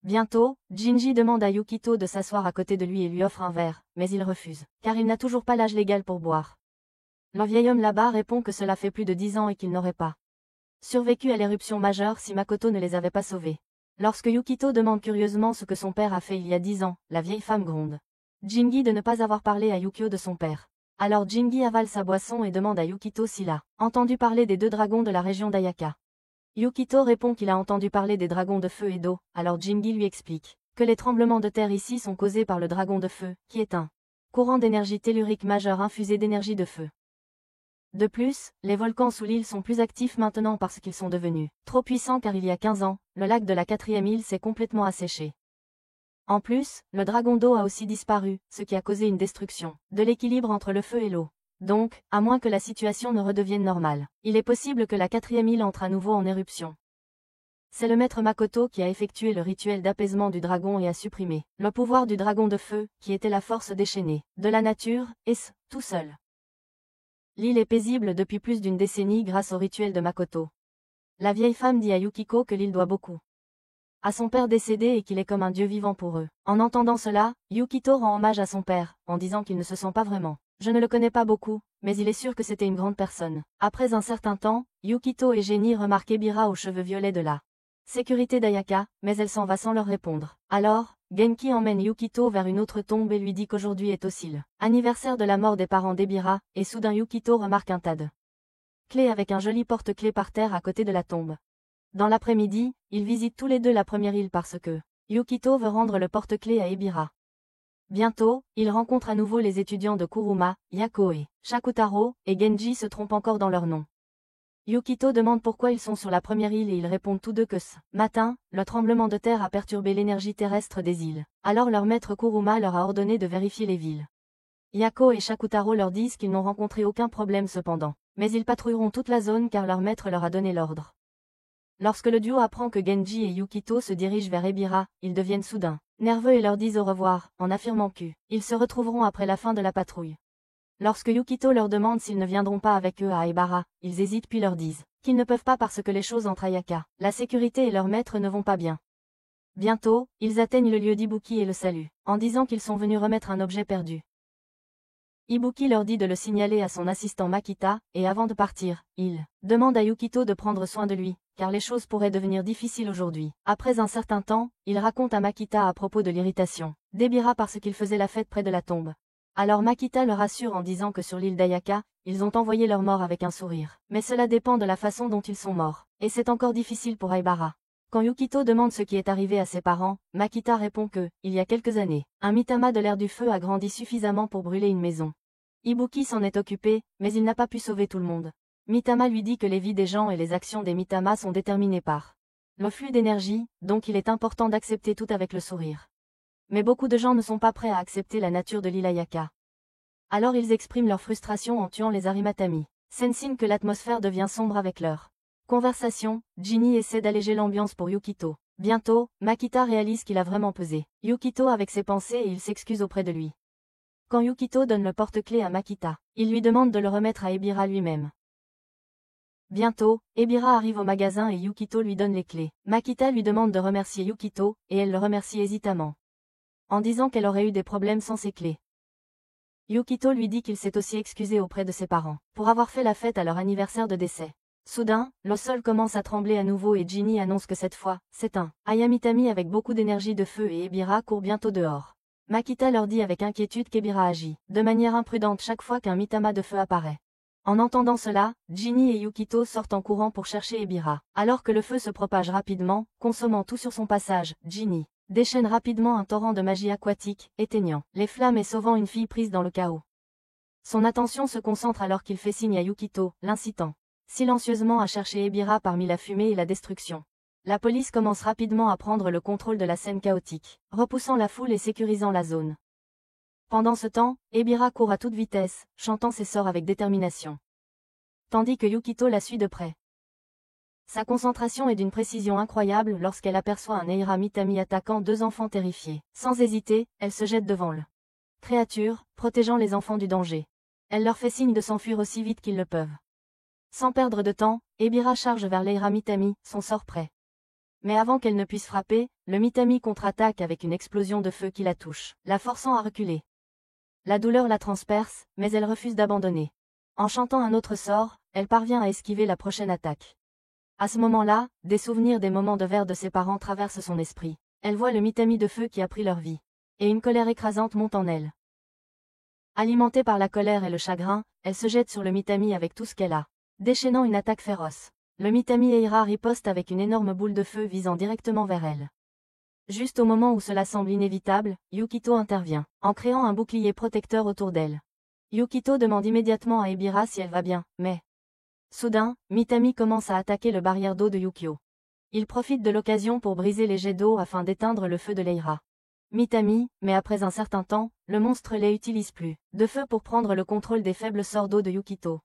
Bientôt, Jinji demande à Yukito de s'asseoir à côté de lui et lui offre un verre, mais il refuse, car il n'a toujours pas l'âge légal pour boire. Le vieil homme là-bas répond que cela fait plus de 10 ans et qu'il n'aurait pas survécu à l'éruption majeure si Makoto ne les avait pas sauvés. Lorsque Yukito demande curieusement ce que son père a fait il y a 10 ans, la vieille femme gronde Jinji de ne pas avoir parlé à Yukio de son père. Alors Jinji avale sa boisson et demande à Yukito s'il a entendu parler des 2 dragons de la région d'Ayaka. Yukito répond qu'il a entendu parler des dragons de feu et d'eau, alors Jinji lui explique que les tremblements de terre ici sont causés par le dragon de feu, qui est un courant d'énergie tellurique majeur infusé d'énergie de feu. De plus, les volcans sous l'île sont plus actifs maintenant parce qu'ils sont devenus trop puissants car il y a 15 ans, le lac de la 4e île s'est complètement asséché. En plus, le dragon d'eau a aussi disparu, ce qui a causé une destruction de l'équilibre entre le feu et l'eau. Donc, à moins que la situation ne redevienne normale, il est possible que la 4e île entre à nouveau en éruption. C'est le maître Makoto qui a effectué le rituel d'apaisement du dragon et a supprimé le pouvoir du dragon de feu, qui était la force déchaînée de la nature, et tout seul. L'île est paisible depuis plus d'une décennie grâce au rituel de Makoto. La vieille femme dit à Yukiko que l'île doit beaucoup à son père décédé et qu'il est comme un dieu vivant pour eux. En entendant cela, Yukito rend hommage à son père, en disant qu'il ne se sent pas vraiment. Je ne le connais pas beaucoup, mais il est sûr que c'était une grande personne. Après un certain temps, Yukito et Geni remarquent Ebira aux cheveux violets de la sécurité d'Ayaka, mais elle s'en va sans leur répondre. Alors, Genki emmène Yukito vers une autre tombe et lui dit qu'aujourd'hui est aussi l'anniversaire de la mort des parents d'Ebira, et soudain Yukito remarque un tas de clés avec un joli porte-clés par terre à côté de la tombe. Dans l'après-midi, ils visitent tous les 2 la première île parce que Yukito veut rendre le porte-clés à Ebira. Bientôt, ils rencontrent à nouveau les étudiants de Kuruma, Yako et Shakutaro, et Genji se trompe encore dans leur nom. Yukito demande pourquoi ils sont sur la première île et ils répondent tous 2 que ce matin, le tremblement de terre a perturbé l'énergie terrestre des îles. Alors leur maître Kuruma leur a ordonné de vérifier les villes. Yako et Shakutaro leur disent qu'ils n'ont rencontré aucun problème cependant, mais ils patrouilleront toute la zone car leur maître leur a donné l'ordre. Lorsque le duo apprend que Genji et Yukito se dirigent vers Ebira, ils deviennent soudain nerveux et leur disent au revoir, en affirmant qu'ils se retrouveront après la fin de la patrouille. Lorsque Yukito leur demande s'ils ne viendront pas avec eux à Ebara, ils hésitent puis leur disent qu'ils ne peuvent pas parce que les choses entre Ayaka, la sécurité et leur maître ne vont pas bien. Bientôt, ils atteignent le lieu d'Ibuki et le saluent, en disant qu'ils sont venus remettre un objet perdu. Ibuki leur dit de le signaler à son assistant Makita, et avant de partir, il demande à Yukito de prendre soin de lui, car les choses pourraient devenir difficiles aujourd'hui. Après un certain temps, il raconte à Makita à propos de l'irritation d'Ebira parce qu'il faisait la fête près de la tombe. Alors Makita le rassure en disant que sur l'île d'Ayaka, ils ont envoyé leurs morts avec un sourire. Mais cela dépend de la façon dont ils sont morts, et c'est encore difficile pour Aibara. Quand Yukito demande ce qui est arrivé à ses parents, Makita répond que, il y a quelques années, un Mitama de l'air du feu a grandi suffisamment pour brûler une maison. Ibuki s'en est occupé, mais il n'a pas pu sauver tout le monde. Mitama lui dit que les vies des gens et les actions des Mitama sont déterminées par le flux d'énergie, donc il est important d'accepter tout avec le sourire. Mais beaucoup de gens ne sont pas prêts à accepter la nature de l'île Ayaka. Alors ils expriment leur frustration en tuant les Arimatami. C'est signe que l'atmosphère devient sombre avec leur conversation. Ginny essaie d'alléger l'ambiance pour Yukito. Bientôt, Makita réalise qu'il a vraiment pesé Yukito avec ses pensées et il s'excuse auprès de lui. Quand Yukito donne le porte-clés à Makita, il lui demande de le remettre à Ebira lui-même. Bientôt, Ebira arrive au magasin et Yukito lui donne les clés. Makita lui demande de remercier Yukito, et elle le remercie hésitamment, en disant qu'elle aurait eu des problèmes sans ses clés. Yukito lui dit qu'il s'est aussi excusé auprès de ses parents, pour avoir fait la fête à leur anniversaire de décès. Soudain, le sol commence à trembler à nouveau et Ginny annonce que cette fois, c'est un Ayamitami avec beaucoup d'énergie de feu et Ebira court bientôt dehors. Makita leur dit avec inquiétude qu'Ebira agit de manière imprudente chaque fois qu'un Mitama de feu apparaît. En entendant cela, Ginny et Yukito sortent en courant pour chercher Ebira. Alors que le feu se propage rapidement, consommant tout sur son passage, Ginny déchaîne rapidement un torrent de magie aquatique, éteignant les flammes et sauvant une fille prise dans le chaos. Son attention se concentre alors qu'il fait signe à Yukito, l'incitant silencieusement à chercher Ebira parmi la fumée et la destruction. La police commence rapidement à prendre le contrôle de la scène chaotique, repoussant la foule et sécurisant la zone. Pendant ce temps, Ebira court à toute vitesse, chantant ses sorts avec détermination, tandis que Yukito la suit de près. Sa concentration est d'une précision incroyable lorsqu'elle aperçoit un Eira Mitami attaquant 2 enfants terrifiés. Sans hésiter, elle se jette devant le créature, protégeant les enfants du danger. Elle leur fait signe de s'enfuir aussi vite qu'ils le peuvent. Sans perdre de temps, Ebira charge vers Leira Mitami, son sort prêt. Mais avant qu'elle ne puisse frapper, le Mitami contre-attaque avec une explosion de feu qui la touche, la forçant à reculer. La douleur la transperce, mais elle refuse d'abandonner. En chantant un autre sort, elle parvient à esquiver la prochaine attaque. À ce moment-là, des souvenirs des moments de verre de ses parents traversent son esprit. Elle voit le Mitami de feu qui a pris leur vie. Et une colère écrasante monte en elle. Alimentée par la colère et le chagrin, elle se jette sur le Mitami avec tout ce qu'elle a. Déchaînant une attaque féroce. Le Mitami Eira riposte avec une énorme boule de feu visant directement vers elle. Juste au moment où cela semble inévitable, Yukito intervient, en créant un bouclier protecteur autour d'elle. Yukito demande immédiatement à Ebira si elle va bien, mais... Soudain, Mitami commence à attaquer le barrière d'eau de Yukio. Il profite de l'occasion pour briser les jets d'eau afin d'éteindre le feu de Leira. Mitami, mais après un certain temps, le monstre les utilise plus, de feu pour prendre le contrôle des faibles sorts d'eau de Yukito.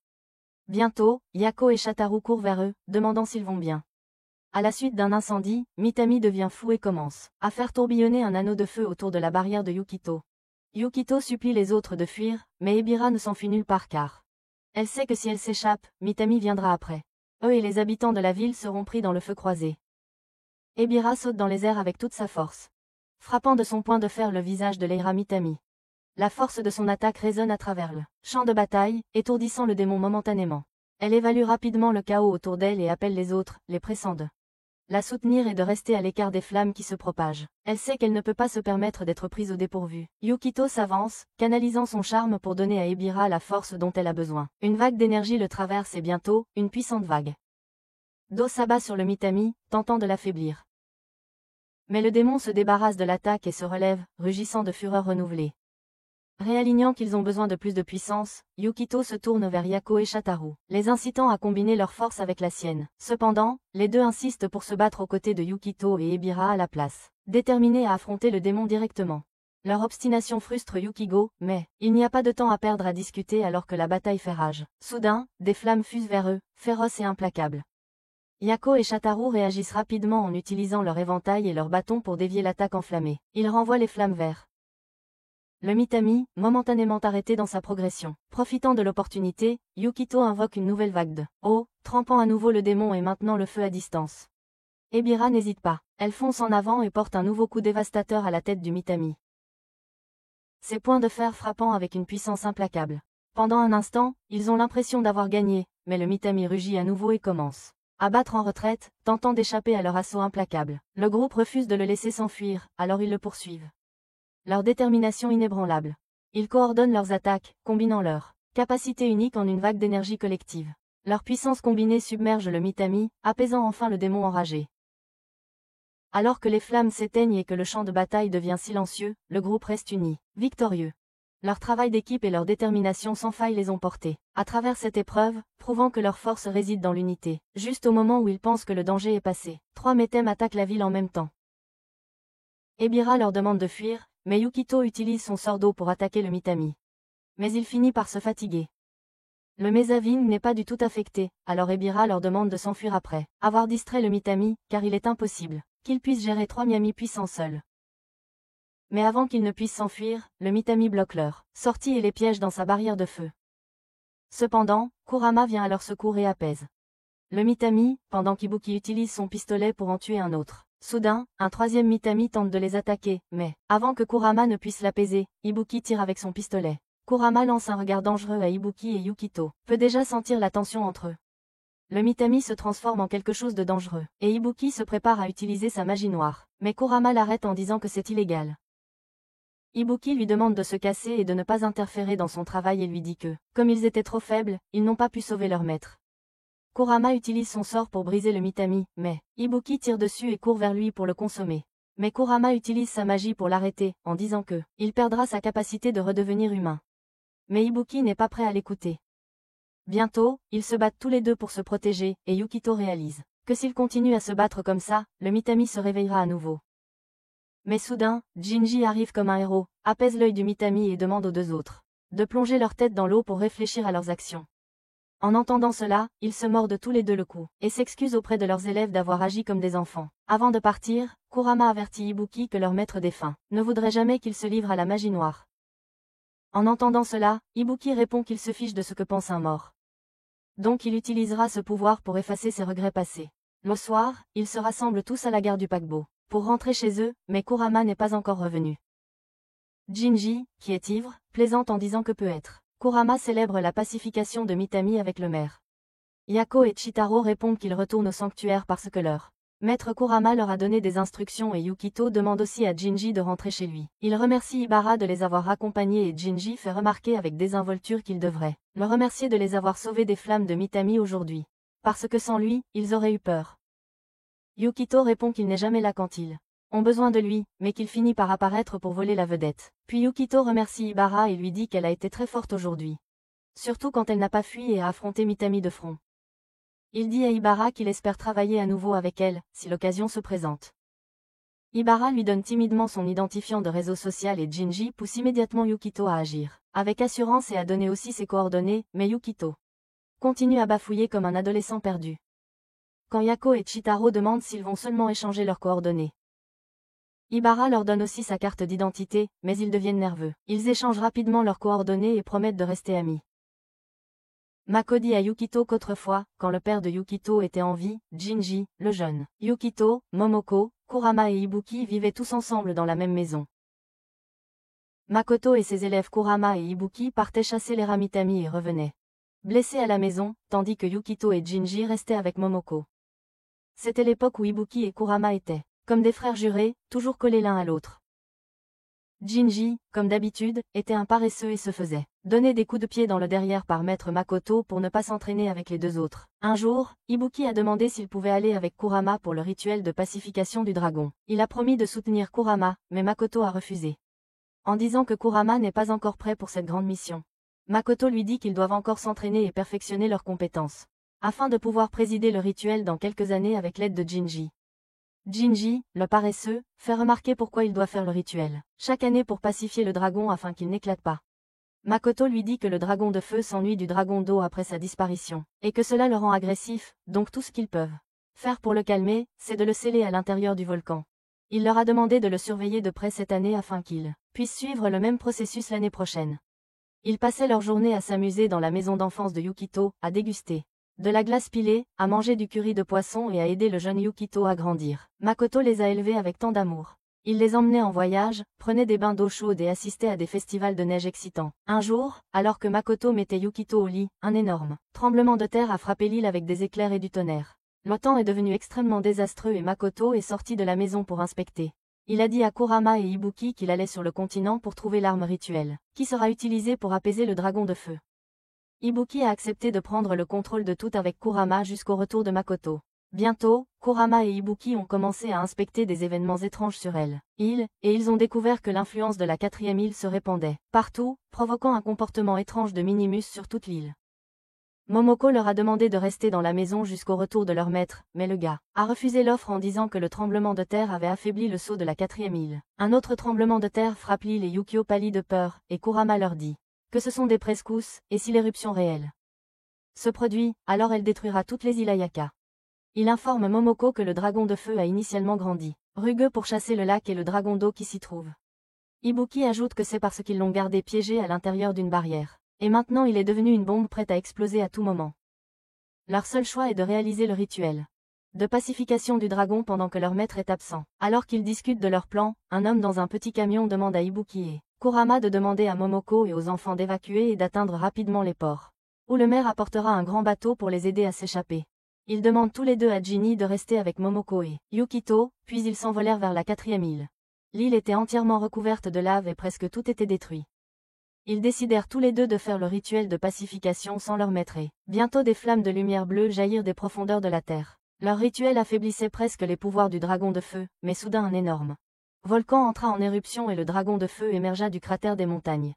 Bientôt, Yako et Shataru courent vers eux, demandant s'ils vont bien. À la suite d'un incendie, Mitami devient fou et commence à faire tourbillonner un anneau de feu autour de la barrière de Yukito. Yukito supplie les autres de fuir, mais Ebira ne s'enfuit nulle part car elle sait que si elle s'échappe, Mitami viendra après. Eux et les habitants de la ville seront pris dans le feu croisé. Ebira saute dans les airs avec toute sa force, frappant de son poing de fer le visage de Leira Mitami. La force de son attaque résonne à travers le champ de bataille, étourdissant le démon momentanément. Elle évalue rapidement le chaos autour d'elle et appelle les autres, les pressant de la soutenir et de rester à l'écart des flammes qui se propagent. Elle sait qu'elle ne peut pas se permettre d'être prise au dépourvu. Yukito s'avance, canalisant son charme pour donner à Ebira la force dont elle a besoin. Une vague d'énergie le traverse et bientôt, une puissante vague d'eau s'abat sur le Mitami, tentant de l'affaiblir. Mais le démon se débarrasse de l'attaque et se relève, rugissant de fureur renouvelée. Réalignant qu'ils ont besoin de plus de puissance, Yukito se tourne vers Yako et Shataru, les incitant à combiner leurs forces avec la sienne. Cependant, les deux insistent pour se battre aux côtés de Yukito et Ebira à la place, déterminés à affronter le démon directement. Leur obstination frustre Yukigo, mais il n'y a pas de temps à perdre à discuter alors que la bataille fait rage. Soudain, des flammes fusent vers eux, féroces et implacables. Yako et Shataru réagissent rapidement en utilisant leur éventail et leur bâton pour dévier l'attaque enflammée. Ils renvoient les flammes vers le Mitami, momentanément arrêté dans sa progression. Profitant de l'opportunité, Yukito invoque une nouvelle vague de eau, trempant à nouveau le démon et maintenant le feu à distance. Ebira n'hésite pas. Elle fonce en avant et porte un nouveau coup dévastateur à la tête du Mitami. Ses poings de fer frappant avec une puissance implacable. Pendant un instant, ils ont l'impression d'avoir gagné, mais le Mitami rugit à nouveau et commence à battre en retraite, tentant d'échapper à leur assaut implacable. Le groupe refuse de le laisser s'enfuir, alors ils le poursuivent. Leur détermination inébranlable. Ils coordonnent leurs attaques, combinant leur capacité unique en une vague d'énergie collective. Leur puissance combinée submerge le Mitami, apaisant enfin le démon enragé. Alors que les flammes s'éteignent et que le champ de bataille devient silencieux, le groupe reste uni, victorieux. Leur travail d'équipe et leur détermination sans faille les ont portés à travers cette épreuve, prouvant que leur force réside dans l'unité. Juste au moment où ils pensent que le danger est passé, 3 Metem attaquent la ville en même temps. Ebira leur demande de fuir, mais Yukito utilise son sort d'eau pour attaquer le Mitami. Mais il finit par se fatiguer. Le Mezavine n'est pas du tout affecté, alors Ebira leur demande de s'enfuir après avoir distrait le Mitami, car il est impossible qu'il puisse gérer 3 Miami puissants seuls. Mais avant qu'ils ne puissent s'enfuir, le Mitami bloque leur sortie et les piège dans sa barrière de feu. Cependant, Kurama vient à leur secours et apaise le Mitami, pendant qu'Ibuki utilise son pistolet pour en tuer un autre. Soudain, un 3e Mitami tente de les attaquer, mais, avant que Kurama ne puisse l'apaiser, Ibuki tire avec son pistolet. Kurama lance un regard dangereux à Ibuki et Yukito, peut déjà sentir la tension entre eux. Le Mitami se transforme en quelque chose de dangereux, et Ibuki se prépare à utiliser sa magie noire, mais Kurama l'arrête en disant que c'est illégal. Ibuki lui demande de se casser et de ne pas interférer dans son travail et lui dit que, comme ils étaient trop faibles, ils n'ont pas pu sauver leur maître. Kurama utilise son sort pour briser le Mitami, mais Ibuki tire dessus et court vers lui pour le consommer. Mais Kurama utilise sa magie pour l'arrêter, en disant que il perdra sa capacité de redevenir humain. Mais Ibuki n'est pas prêt à l'écouter. Bientôt, ils se battent tous les deux pour se protéger, et Yukito réalise que s'ils continuent à se battre comme ça, le Mitami se réveillera à nouveau. Mais soudain, Jinji arrive comme un héros, apaise l'œil du Mitami et demande aux deux autres de plonger leur tête dans l'eau pour réfléchir à leurs actions. En entendant cela, ils se mordent tous les deux le cou, et s'excusent auprès de leurs élèves d'avoir agi comme des enfants. Avant de partir, Kurama avertit Ibuki que leur maître défunt ne voudrait jamais qu'il se livre à la magie noire. En entendant cela, Ibuki répond qu'il se fiche de ce que pense un mort. Donc il utilisera ce pouvoir pour effacer ses regrets passés. Le soir, ils se rassemblent tous à la gare du paquebot, pour rentrer chez eux, mais Kurama n'est pas encore revenu. Jinji, qui est ivre, plaisante en disant que peut-être Kurama célèbre la pacification de Mitami avec le maire. Yako et Chitaro répondent qu'ils retournent au sanctuaire parce que leur maître Kurama leur a donné des instructions et Yukito demande aussi à Jinji de rentrer chez lui. Il remercie Ibara de les avoir accompagnés et Jinji fait remarquer avec désinvolture qu'il devrait le remercier de les avoir sauvés des flammes de Mitami aujourd'hui. Parce que sans lui, ils auraient eu peur. Yukito répond qu'il n'est jamais là quand ils ont besoin de lui, mais qu'il finit par apparaître pour voler la vedette. Puis Yukito remercie Ibara et lui dit qu'elle a été très forte aujourd'hui. Surtout quand elle n'a pas fui et a affronté Mitami de front. Il dit à Ibara qu'il espère travailler à nouveau avec elle, si l'occasion se présente. Ibara lui donne timidement son identifiant de réseau social et Jinji pousse immédiatement Yukito à agir, avec assurance et à donner aussi ses coordonnées, mais Yukito continue à bafouiller comme un adolescent perdu. Quand Yako et Chitaro demandent s'ils vont seulement échanger leurs coordonnées, Ibara leur donne aussi sa carte d'identité, mais ils deviennent nerveux. Ils échangent rapidement leurs coordonnées et promettent de rester amis. Mako dit à Yukito qu'autrefois, quand le père de Yukito était en vie, Jinji, le jeune, Yukito, Momoko, Kurama et Ibuki vivaient tous ensemble dans la même maison. Makoto et ses élèves Kurama et Ibuki partaient chasser les rats Mitami et revenaient blessés à la maison, tandis que Yukito et Jinji restaient avec Momoko. C'était l'époque où Ibuki et Kurama étaient comme des frères jurés, toujours collés l'un à l'autre. Jinji, comme d'habitude, était un paresseux et se faisait donner des coups de pied dans le derrière par maître Makoto pour ne pas s'entraîner avec les deux autres. Un jour, Ibuki a demandé s'il pouvait aller avec Kurama pour le rituel de pacification du dragon. Il a promis de soutenir Kurama, mais Makoto a refusé. En disant que Kurama n'est pas encore prêt pour cette grande mission. Makoto lui dit qu'ils doivent encore s'entraîner et perfectionner leurs compétences, afin de pouvoir présider le rituel dans quelques années avec l'aide de Jinji. Jinji, le paresseux, fait remarquer pourquoi il doit faire le rituel chaque année pour pacifier le dragon afin qu'il n'éclate pas. Makoto lui dit que le dragon de feu s'ennuie du dragon d'eau après sa disparition, et que cela le rend agressif, donc tout ce qu'ils peuvent faire pour le calmer, c'est de le sceller à l'intérieur du volcan. Il leur a demandé de le surveiller de près cette année afin qu'ils puissent suivre le même processus l'année prochaine. Ils passaient leur journée à s'amuser dans la maison d'enfance de Yukito, à déguster de la glace pilée, à manger du curry de poisson et à aider le jeune Yukito à grandir. Makoto les a élevés avec tant d'amour. Il les emmenait en voyage, prenait des bains d'eau chaude et assistait à des festivals de neige excitants. Un jour, alors que Makoto mettait Yukito au lit, un énorme tremblement de terre a frappé l'île avec des éclairs et du tonnerre. Le temps est devenu extrêmement désastreux et Makoto est sorti de la maison pour inspecter. Il a dit à Kurama et Ibuki qu'il allait sur le continent pour trouver l'arme rituelle, qui sera utilisée pour apaiser le dragon de feu. Ibuki a accepté de prendre le contrôle de tout avec Kurama jusqu'au retour de Makoto. Bientôt, Kurama et Ibuki ont commencé à inspecter des événements étranges sur l'île, et ils ont découvert que l'influence de la 4e île se répandait partout, provoquant un comportement étrange de Minimus sur toute l'île. Momoko leur a demandé de rester dans la maison jusqu'au retour de leur maître, mais le gars a refusé l'offre en disant que le tremblement de terre avait affaibli le sceau de la 4e île. Un autre tremblement de terre frappe l'île et Yukio pâlit de peur, et Kurama leur dit que ce sont des prescousses, et si l'éruption réelle se produit, alors elle détruira toutes les îles Ayaka. Il informe Momoko que le dragon de feu a initialement grandi, rugueux pour chasser le lac et le dragon d'eau qui s'y trouve. Ibuki ajoute que c'est parce qu'ils l'ont gardé piégé à l'intérieur d'une barrière, et maintenant il est devenu une bombe prête à exploser à tout moment. Leur seul choix est de réaliser le rituel de pacification du dragon pendant que leur maître est absent. Alors qu'ils discutent de leur plan, un homme dans un petit camion demande à Ibuki et Kurama de demander à Momoko et aux enfants d'évacuer et d'atteindre rapidement les ports, où le maire apportera un grand bateau pour les aider à s'échapper. Ils demandent tous les deux à Ginny de rester avec Momoko et Yukito, puis ils s'envolèrent vers la 4e île. L'île était entièrement recouverte de lave et presque tout était détruit. Ils décidèrent tous les deux de faire le rituel de pacification sans leur maître et bientôt des flammes de lumière bleue jaillirent des profondeurs de la terre. Leur rituel affaiblissait presque les pouvoirs du dragon de feu, mais soudain un énorme volcan entra en éruption et le dragon de feu émergea du cratère des montagnes.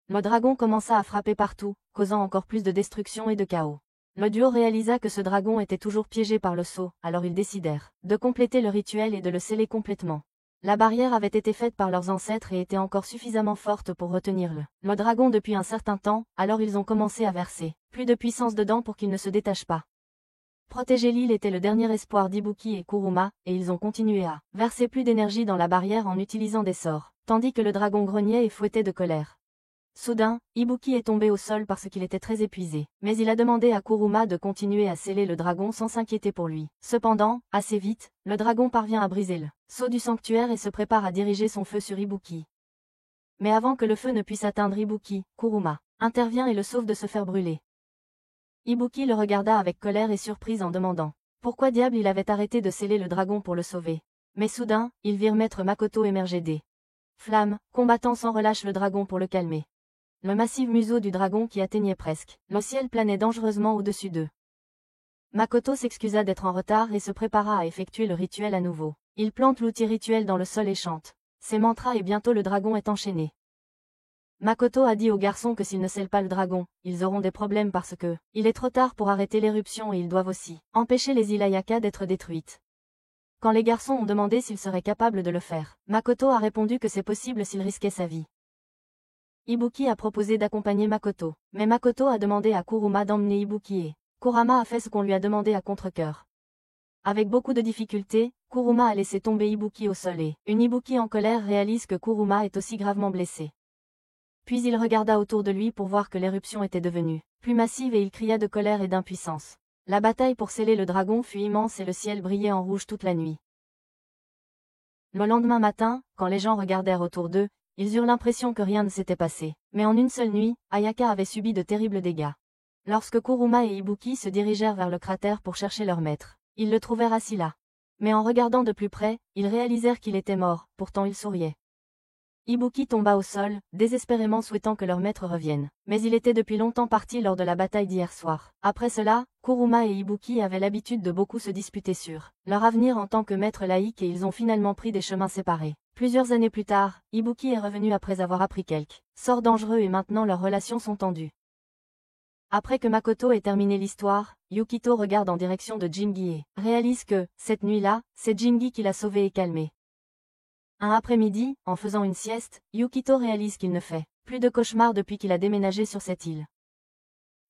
Le dragon commença à frapper partout, causant encore plus de destruction et de chaos. Le duo réalisa que ce dragon était toujours piégé par le sceau, alors ils décidèrent de compléter le rituel et de le sceller complètement. La barrière avait été faite par leurs ancêtres et était encore suffisamment forte pour retenir le dragon depuis un certain temps, alors ils ont commencé à verser plus de puissance dedans pour qu'il ne se détache pas. Protéger l'île était le dernier espoir d'Ibuki et Kuruma, et ils ont continué à verser plus d'énergie dans la barrière en utilisant des sorts, tandis que le dragon grognait et fouettait de colère. Soudain, Ibuki est tombé au sol parce qu'il était très épuisé, mais il a demandé à Kuruma de continuer à sceller le dragon sans s'inquiéter pour lui. Cependant, assez vite, le dragon parvient à briser le sceau du sanctuaire et se prépare à diriger son feu sur Ibuki. Mais avant que le feu ne puisse atteindre Ibuki, Kuruma intervient et le sauve de se faire brûler. Ibuki le regarda avec colère et surprise en demandant pourquoi diable il avait arrêté de sceller le dragon pour le sauver. Mais soudain, ils virent maître Makoto émerger des flammes, combattant sans relâche le dragon pour le calmer. Le massif museau du dragon qui atteignait presque le ciel planait dangereusement au-dessus d'eux. Makoto s'excusa d'être en retard et se prépara à effectuer le rituel à nouveau. Il plante l'outil rituel dans le sol et chante ses mantras et bientôt le dragon est enchaîné. Makoto a dit aux garçons que s'ils ne scellent pas le dragon, ils auront des problèmes parce que il est trop tard pour arrêter l'éruption et ils doivent aussi empêcher les Ilayaka d'être détruites. Quand les garçons ont demandé s'ils seraient capables de le faire, Makoto a répondu que c'est possible s'il risquait sa vie. Ibuki a proposé d'accompagner Makoto, mais Makoto a demandé à Kuruma d'emmener Ibuki et Kurama a fait ce qu'on lui a demandé à contre-cœur. Avec beaucoup de difficultés, Kuruma a laissé tomber Ibuki au sol et une Ibuki en colère réalise que Kuruma est aussi gravement blessé. Puis il regarda autour de lui pour voir que l'éruption était devenue plus massive et il cria de colère et d'impuissance. La bataille pour sceller le dragon fut immense et le ciel brillait en rouge toute la nuit. Le lendemain matin, quand les gens regardèrent autour d'eux, ils eurent l'impression que rien ne s'était passé. Mais en une seule nuit, Ayaka avait subi de terribles dégâts. Lorsque Kuruma et Ibuki se dirigèrent vers le cratère pour chercher leur maître, ils le trouvèrent assis là. Mais en regardant de plus près, ils réalisèrent qu'il était mort, pourtant il souriait. Ibuki tomba au sol, désespérément souhaitant que leur maître revienne. Mais il était depuis longtemps parti lors de la bataille d'hier soir. Après cela, Kuruma et Ibuki avaient l'habitude de beaucoup se disputer sur leur avenir en tant que maître laïque et ils ont finalement pris des chemins séparés. Plusieurs années plus tard, Ibuki est revenu après avoir appris quelques sorts dangereux et maintenant leurs relations sont tendues. Après que Makoto ait terminé l'histoire, Yukito regarde en direction de Jingi et réalise que, cette nuit-là, c'est Jingi qui l'a sauvé et calmé. Un après-midi, en faisant une sieste, Yukito réalise qu'il ne fait plus de cauchemars depuis qu'il a déménagé sur cette île.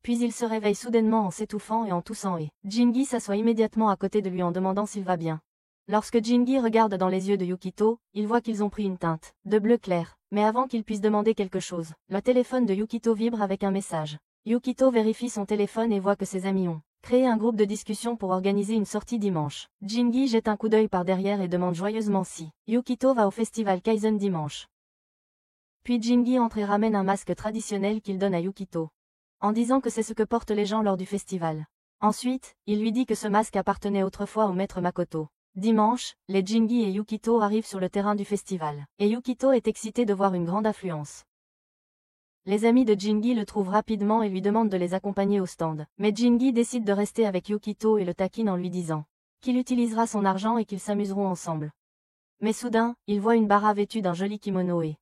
Puis il se réveille soudainement en s'étouffant et en toussant et Jingi s'assoit immédiatement à côté de lui en demandant s'il va bien. Lorsque Jingi regarde dans les yeux de Yukito, il voit qu'ils ont pris une teinte de bleu clair. Mais avant qu'il puisse demander quelque chose, le téléphone de Yukito vibre avec un message. Yukito vérifie son téléphone et voit que ses amis ont créé un groupe de discussion pour organiser une sortie dimanche. Jingi jette un coup d'œil par derrière et demande joyeusement si Yukito va au festival Kaizen dimanche. Puis Jingi entre et ramène un masque traditionnel qu'il donne à Yukito, en disant que c'est ce que portent les gens lors du festival. Ensuite, il lui dit que ce masque appartenait autrefois au maître Makoto. Dimanche, les Jingi et Yukito arrivent sur le terrain du festival, et Yukito est excité de voir une grande affluence. Les amis de Jingi le trouvent rapidement et lui demandent de les accompagner au stand. Mais Jingi décide de rester avec Yukito et le taquine en lui disant qu'il utilisera son argent et qu'ils s'amuseront ensemble. Mais soudain, il voit une Bara vêtue d'un joli kimono et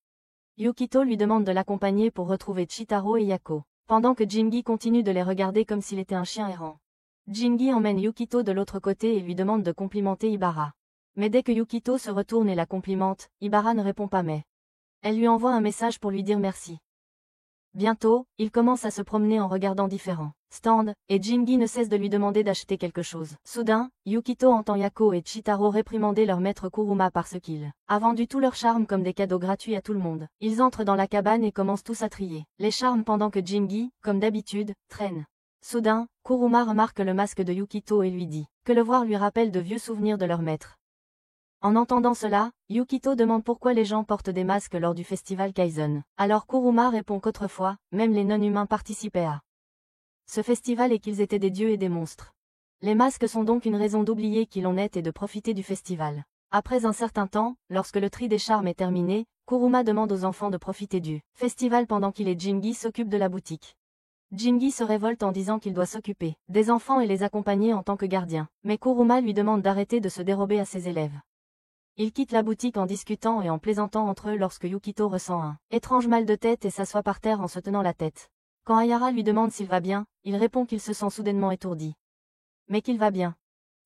Yukito lui demande de l'accompagner pour retrouver Chitaro et Yako, pendant que Jingi continue de les regarder comme s'il était un chien errant. Jingi emmène Yukito de l'autre côté et lui demande de complimenter Ibara. Mais dès que Yukito se retourne et la complimente, Ibara ne répond pas mais elle lui envoie un message pour lui dire merci. Bientôt, il commence à se promener en regardant différents stands, et Jingi ne cesse de lui demander d'acheter quelque chose. Soudain, Yukito entend Yako et Chitaro réprimander leur maître Kuruma parce qu'il a vendu tout leur charme comme des cadeaux gratuits à tout le monde. Ils entrent dans la cabane et commencent tous à trier les charmes pendant que Jingi, comme d'habitude, traîne. Soudain, Kuruma remarque le masque de Yukito et lui dit que le voir lui rappelle de vieux souvenirs de leur maître. En entendant cela, Yukito demande pourquoi les gens portent des masques lors du festival Kaizen. Alors Kuruma répond qu'autrefois, même les non-humains participaient à ce festival et qu'ils étaient des dieux et des monstres. Les masques sont donc une raison d'oublier qui l'on est et de profiter du festival. Après un certain temps, lorsque le tri des charmes est terminé, Kuruma demande aux enfants de profiter du festival pendant qu'il et Jingi s'occupent de la boutique. Jingi se révolte en disant qu'il doit s'occuper des enfants et les accompagner en tant que gardien. Mais Kuruma lui demande d'arrêter de se dérober à ses élèves. Ils quittent la boutique en discutant et en plaisantant entre eux lorsque Yukito ressent un étrange mal de tête et s'assoit par terre en se tenant la tête. Quand Ayara lui demande s'il va bien, il répond qu'il se sent soudainement étourdi. Mais qu'il va bien.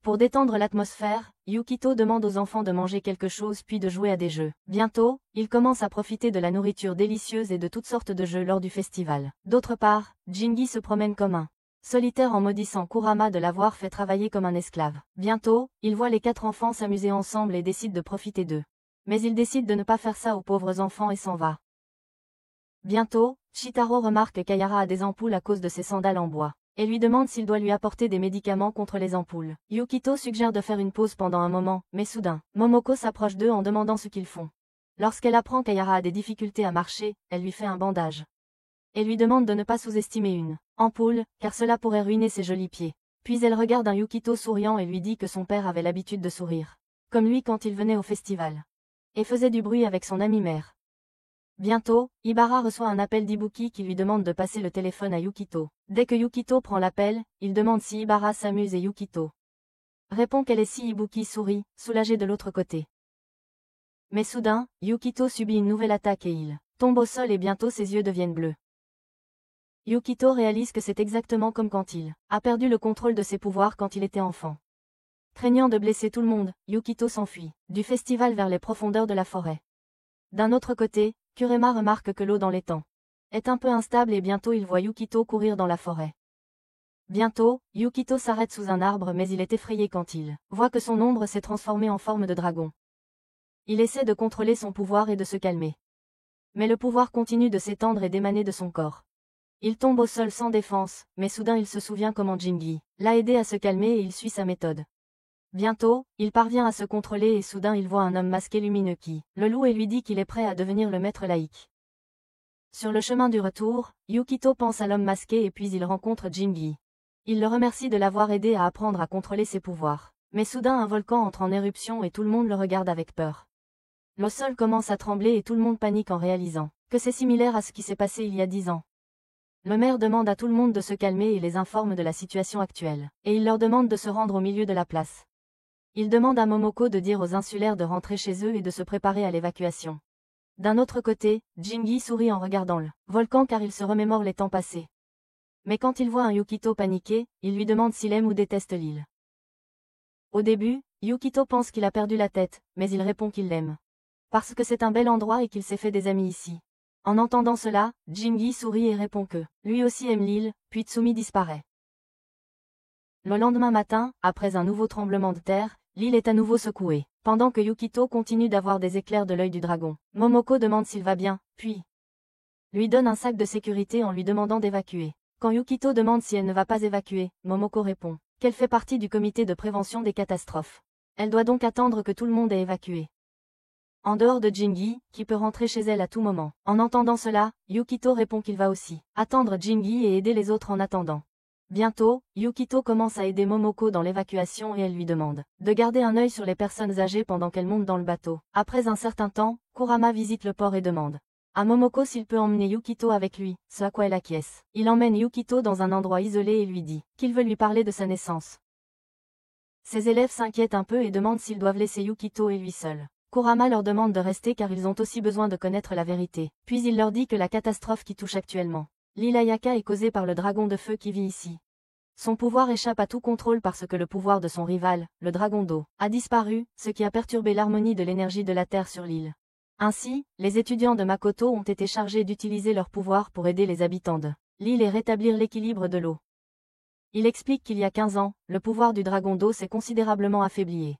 Pour détendre l'atmosphère, Yukito demande aux enfants de manger quelque chose puis de jouer à des jeux. Bientôt, ils commencent à profiter de la nourriture délicieuse et de toutes sortes de jeux lors du festival. D'autre part, Jingi se promène comme un solitaire en maudissant Kurama de l'avoir fait travailler comme un esclave. Bientôt, il voit les 4 enfants s'amuser ensemble et décide de profiter d'eux. Mais il décide de ne pas faire ça aux pauvres enfants et s'en va. Bientôt, Shitaro remarque qu'Ayara a des ampoules à cause de ses sandales en bois, et lui demande s'il doit lui apporter des médicaments contre les ampoules. Yukito suggère de faire une pause pendant un moment, mais soudain, Momoko s'approche d'eux en demandant ce qu'ils font. Lorsqu'elle apprend qu'Ayara a des difficultés à marcher, elle lui fait un bandage. Et lui demande de ne pas sous-estimer une ampoule, car cela pourrait ruiner ses jolis pieds. Puis elle regarde un Yukito souriant et lui dit que son père avait l'habitude de sourire. Comme lui quand il venait au festival. Et faisait du bruit avec son amie mère. Bientôt, Ibara reçoit un appel d'Ibuki qui lui demande de passer le téléphone à Yukito. Dès que Yukito prend l'appel, il demande si Ibara s'amuse et Yukito répond qu'elle est si Ibuki sourit, soulagé de l'autre côté. Mais soudain, Yukito subit une nouvelle attaque et il tombe au sol et bientôt ses yeux deviennent bleus. Yukito réalise que c'est exactement comme quand il a perdu le contrôle de ses pouvoirs quand il était enfant. Craignant de blesser tout le monde, Yukito s'enfuit du festival vers les profondeurs de la forêt. D'un autre côté, Kurema remarque que l'eau dans l'étang est un peu instable et bientôt il voit Yukito courir dans la forêt. Bientôt, Yukito s'arrête sous un arbre mais il est effrayé quand il voit que son ombre s'est transformée en forme de dragon. Il essaie de contrôler son pouvoir et de se calmer. Mais le pouvoir continue de s'étendre et d'émaner de son corps. Il tombe au sol sans défense, mais soudain il se souvient comment Jingi l'a aidé à se calmer et il suit sa méthode. Bientôt, il parvient à se contrôler et soudain il voit un homme masqué lumineux qui le loue et lui dit qu'il est prêt à devenir le maître laïque. Sur le chemin du retour, Yukito pense à l'homme masqué et puis il rencontre Jingi. Il le remercie de l'avoir aidé à apprendre à contrôler ses pouvoirs. Mais soudain un volcan entre en éruption et tout le monde le regarde avec peur. Le sol commence à trembler et tout le monde panique en réalisant que c'est similaire à ce qui s'est passé il y a 10 ans. Le maire demande à tout le monde de se calmer et les informe de la situation actuelle, et il leur demande de se rendre au milieu de la place. Il demande à Momoko de dire aux insulaires de rentrer chez eux et de se préparer à l'évacuation. D'un autre côté, Jingi sourit en regardant le volcan car il se remémore les temps passés. Mais quand il voit un Yukito paniqué, il lui demande s'il aime ou déteste l'île. Au début, Yukito pense qu'il a perdu la tête, mais il répond qu'il l'aime. Parce que c'est un bel endroit et qu'il s'est fait des amis ici. En entendant cela, Jingi sourit et répond que lui aussi aime l'île, puis Tsumi disparaît. Le lendemain matin, après un nouveau tremblement de terre, l'île est à nouveau secouée. Pendant que Yukito continue d'avoir des éclairs de l'œil du dragon, Momoko demande s'il va bien, puis lui donne un sac de sécurité en lui demandant d'évacuer. Quand Yukito demande si elle ne va pas évacuer, Momoko répond qu'elle fait partie du comité de prévention des catastrophes. Elle doit donc attendre que tout le monde ait évacué. En dehors de Jingi, qui peut rentrer chez elle à tout moment. En entendant cela, Yukito répond qu'il va aussi attendre Jingi et aider les autres en attendant. Bientôt, Yukito commence à aider Momoko dans l'évacuation et elle lui demande de garder un œil sur les personnes âgées pendant qu'elle monte dans le bateau. Après un certain temps, Kurama visite le port et demande à Momoko s'il peut emmener Yukito avec lui, ce à quoi elle acquiesce. Il emmène Yukito dans un endroit isolé et lui dit qu'il veut lui parler de sa naissance. Ses élèves s'inquiètent un peu et demandent s'ils doivent laisser Yukito et lui seul. Kurama leur demande de rester car ils ont aussi besoin de connaître la vérité. Puis il leur dit que la catastrophe qui touche actuellement l'île Ayaka est causée par le dragon de feu qui vit ici. Son pouvoir échappe à tout contrôle parce que le pouvoir de son rival, le dragon d'eau, a disparu, ce qui a perturbé l'harmonie de l'énergie de la Terre sur l'île. Ainsi, les étudiants de Makoto ont été chargés d'utiliser leur pouvoir pour aider les habitants de l'île et rétablir l'équilibre de l'eau. Il explique qu'il y a 15 ans, le pouvoir du dragon d'eau s'est considérablement affaibli.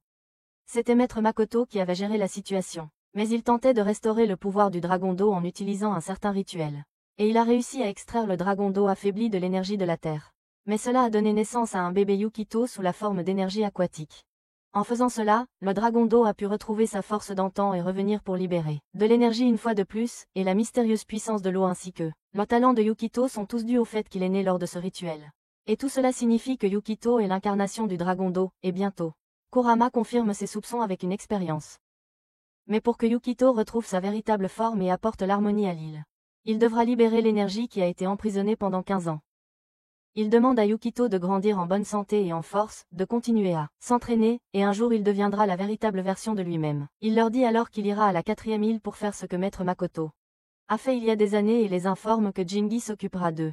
C'était Maître Makoto qui avait géré la situation. Mais il tentait de restaurer le pouvoir du dragon d'eau en utilisant un certain rituel. Et il a réussi à extraire le dragon d'eau affaibli de l'énergie de la Terre. Mais cela a donné naissance à un bébé Yukito sous la forme d'énergie aquatique. En faisant cela, le dragon d'eau a pu retrouver sa force d'antan et revenir pour libérer de l'énergie une fois de plus, et la mystérieuse puissance de l'eau ainsi que le talent de Yukito sont tous dus au fait qu'il est né lors de ce rituel. Et tout cela signifie que Yukito est l'incarnation du dragon d'eau, et bientôt. Kurama confirme ses soupçons avec une expérience. Mais pour que Yukito retrouve sa véritable forme et apporte l'harmonie à l'île, il devra libérer l'énergie qui a été emprisonnée pendant 15 ans. Il demande à Yukito de grandir en bonne santé et en force, de continuer à s'entraîner, et un jour il deviendra la véritable version de lui-même. Il leur dit alors qu'il ira à la 4e île pour faire ce que Maître Makoto a fait il y a des années et les informe que Jingi s'occupera d'eux.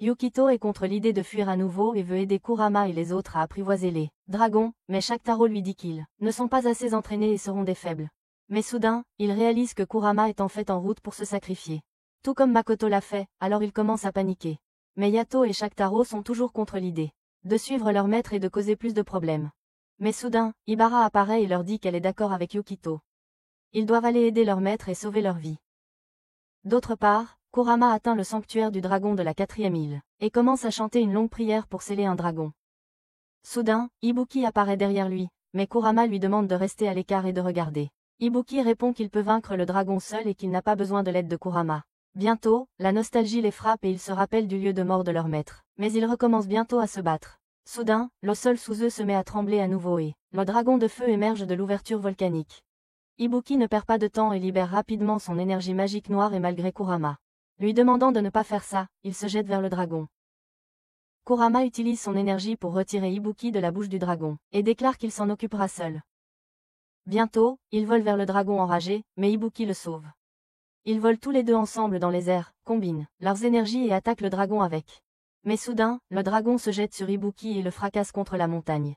Yukito est contre l'idée de fuir à nouveau et veut aider Kurama et les autres à apprivoiser les dragons, mais Shaktaro lui dit qu'ils ne sont pas assez entraînés et seront des faibles. Mais soudain, il réalise que Kurama est en fait en route pour se sacrifier. Tout comme Makoto l'a fait, alors il commence à paniquer. Mais Yato et Shaktaro sont toujours contre l'idée de suivre leur maître et de causer plus de problèmes. Mais soudain, Ibara apparaît et leur dit qu'elle est d'accord avec Yukito. Ils doivent aller aider leur maître et sauver leur vie. D'autre part, Kurama atteint le sanctuaire du dragon de la 4e île, et commence à chanter une longue prière pour sceller un dragon. Soudain, Ibuki apparaît derrière lui, mais Kurama lui demande de rester à l'écart et de regarder. Ibuki répond qu'il peut vaincre le dragon seul et qu'il n'a pas besoin de l'aide de Kurama. Bientôt, la nostalgie les frappe et ils se rappellent du lieu de mort de leur maître. Mais ils recommencent bientôt à se battre. Soudain, le sol sous eux se met à trembler à nouveau et le dragon de feu émerge de l'ouverture volcanique. Ibuki ne perd pas de temps et libère rapidement son énergie magique noire et malgré Kurama lui demandant de ne pas faire ça, il se jette vers le dragon. Kurama utilise son énergie pour retirer Ibuki de la bouche du dragon, et déclare qu'il s'en occupera seul. Bientôt, il vole vers le dragon enragé, mais Ibuki le sauve. Ils volent tous les deux ensemble dans les airs, combinent leurs énergies et attaquent le dragon avec. Mais soudain, le dragon se jette sur Ibuki et le fracasse contre la montagne.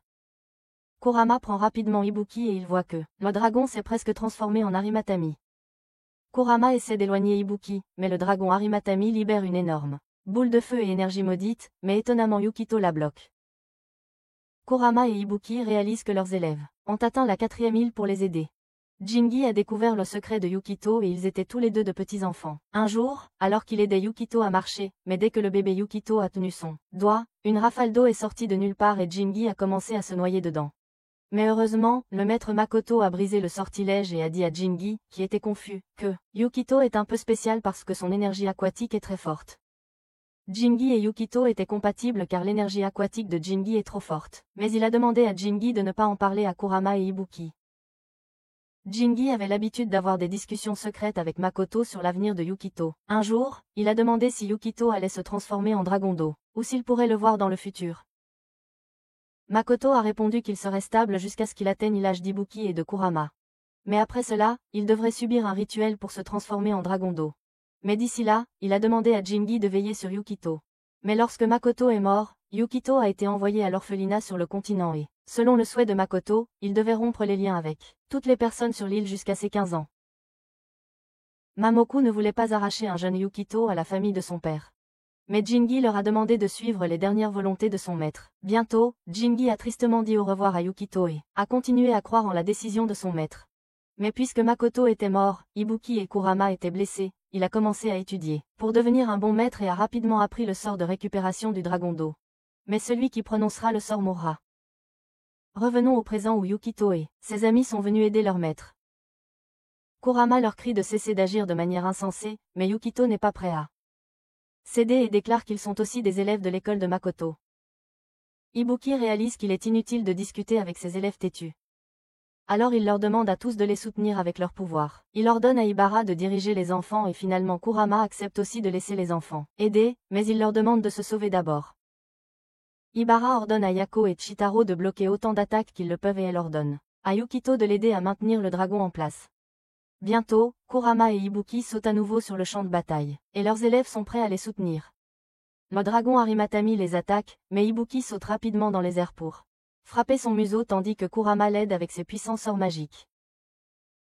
Kurama prend rapidement Ibuki et il voit que le dragon s'est presque transformé en Arimatami. Kurama essaie d'éloigner Ibuki, mais le dragon Arimatami libère une énorme boule de feu et énergie maudite, mais étonnamment Yukito la bloque. Kurama et Ibuki réalisent que leurs élèves ont atteint la 4e île pour les aider. Jingi a découvert le secret de Yukito et ils étaient tous les deux de petits enfants. Un jour, alors qu'il aidait Yukito à marcher, mais dès que le bébé Yukito a tenu son doigt, une rafale d'eau est sortie de nulle part et Jingi a commencé à se noyer dedans. Mais heureusement, le maître Makoto a brisé le sortilège et a dit à Jingi, qui était confus, que Yukito est un peu spécial parce que son énergie aquatique est très forte. Jingi et Yukito étaient compatibles car l'énergie aquatique de Jingi est trop forte, mais il a demandé à Jingi de ne pas en parler à Kurama et Ibuki. Jingi avait l'habitude d'avoir des discussions secrètes avec Makoto sur l'avenir de Yukito. Un jour, il a demandé si Yukito allait se transformer en dragon d'eau, ou s'il pourrait le voir dans le futur. Makoto a répondu qu'il serait stable jusqu'à ce qu'il atteigne l'âge d'Ibuki et de Kurama. Mais après cela, il devrait subir un rituel pour se transformer en dragon d'eau. Mais d'ici là, il a demandé à Jingi de veiller sur Yukito. Mais lorsque Makoto est mort, Yukito a été envoyé à l'orphelinat sur le continent et, selon le souhait de Makoto, il devait rompre les liens avec toutes les personnes sur l'île jusqu'à ses 15 ans. Mamoku ne voulait pas arracher un jeune Yukito à la famille de son père. Mais Jingi leur a demandé de suivre les dernières volontés de son maître. Bientôt, Jingi a tristement dit au revoir à Yukito et a continué à croire en la décision de son maître. Mais puisque Makoto était mort, Ibuki et Kurama étaient blessés, il a commencé à étudier pour devenir un bon maître et a rapidement appris le sort de récupération du dragon d'eau. Mais celui qui prononcera le sort mourra. Revenons au présent où Yukito et ses amis sont venus aider leur maître. Kurama leur crie de cesser d'agir de manière insensée, mais Yukito n'est pas prêt à céder et déclare qu'ils sont aussi des élèves de l'école de Makoto. Ibuki réalise qu'il est inutile de discuter avec ses élèves têtus. Alors il leur demande à tous de les soutenir avec leur pouvoir. Il ordonne à Ibara de diriger les enfants et finalement Kurama accepte aussi de laisser les enfants aider, mais il leur demande de se sauver d'abord. Ibara ordonne à Yako et Chitaro de bloquer autant d'attaques qu'ils le peuvent et elle ordonne à Yukito de l'aider à maintenir le dragon en place. Bientôt, Kurama et Ibuki sautent à nouveau sur le champ de bataille, et leurs élèves sont prêts à les soutenir. Le dragon Arimatami les attaque, mais Ibuki saute rapidement dans les airs pour frapper son museau tandis que Kurama l'aide avec ses puissants sorts magiques.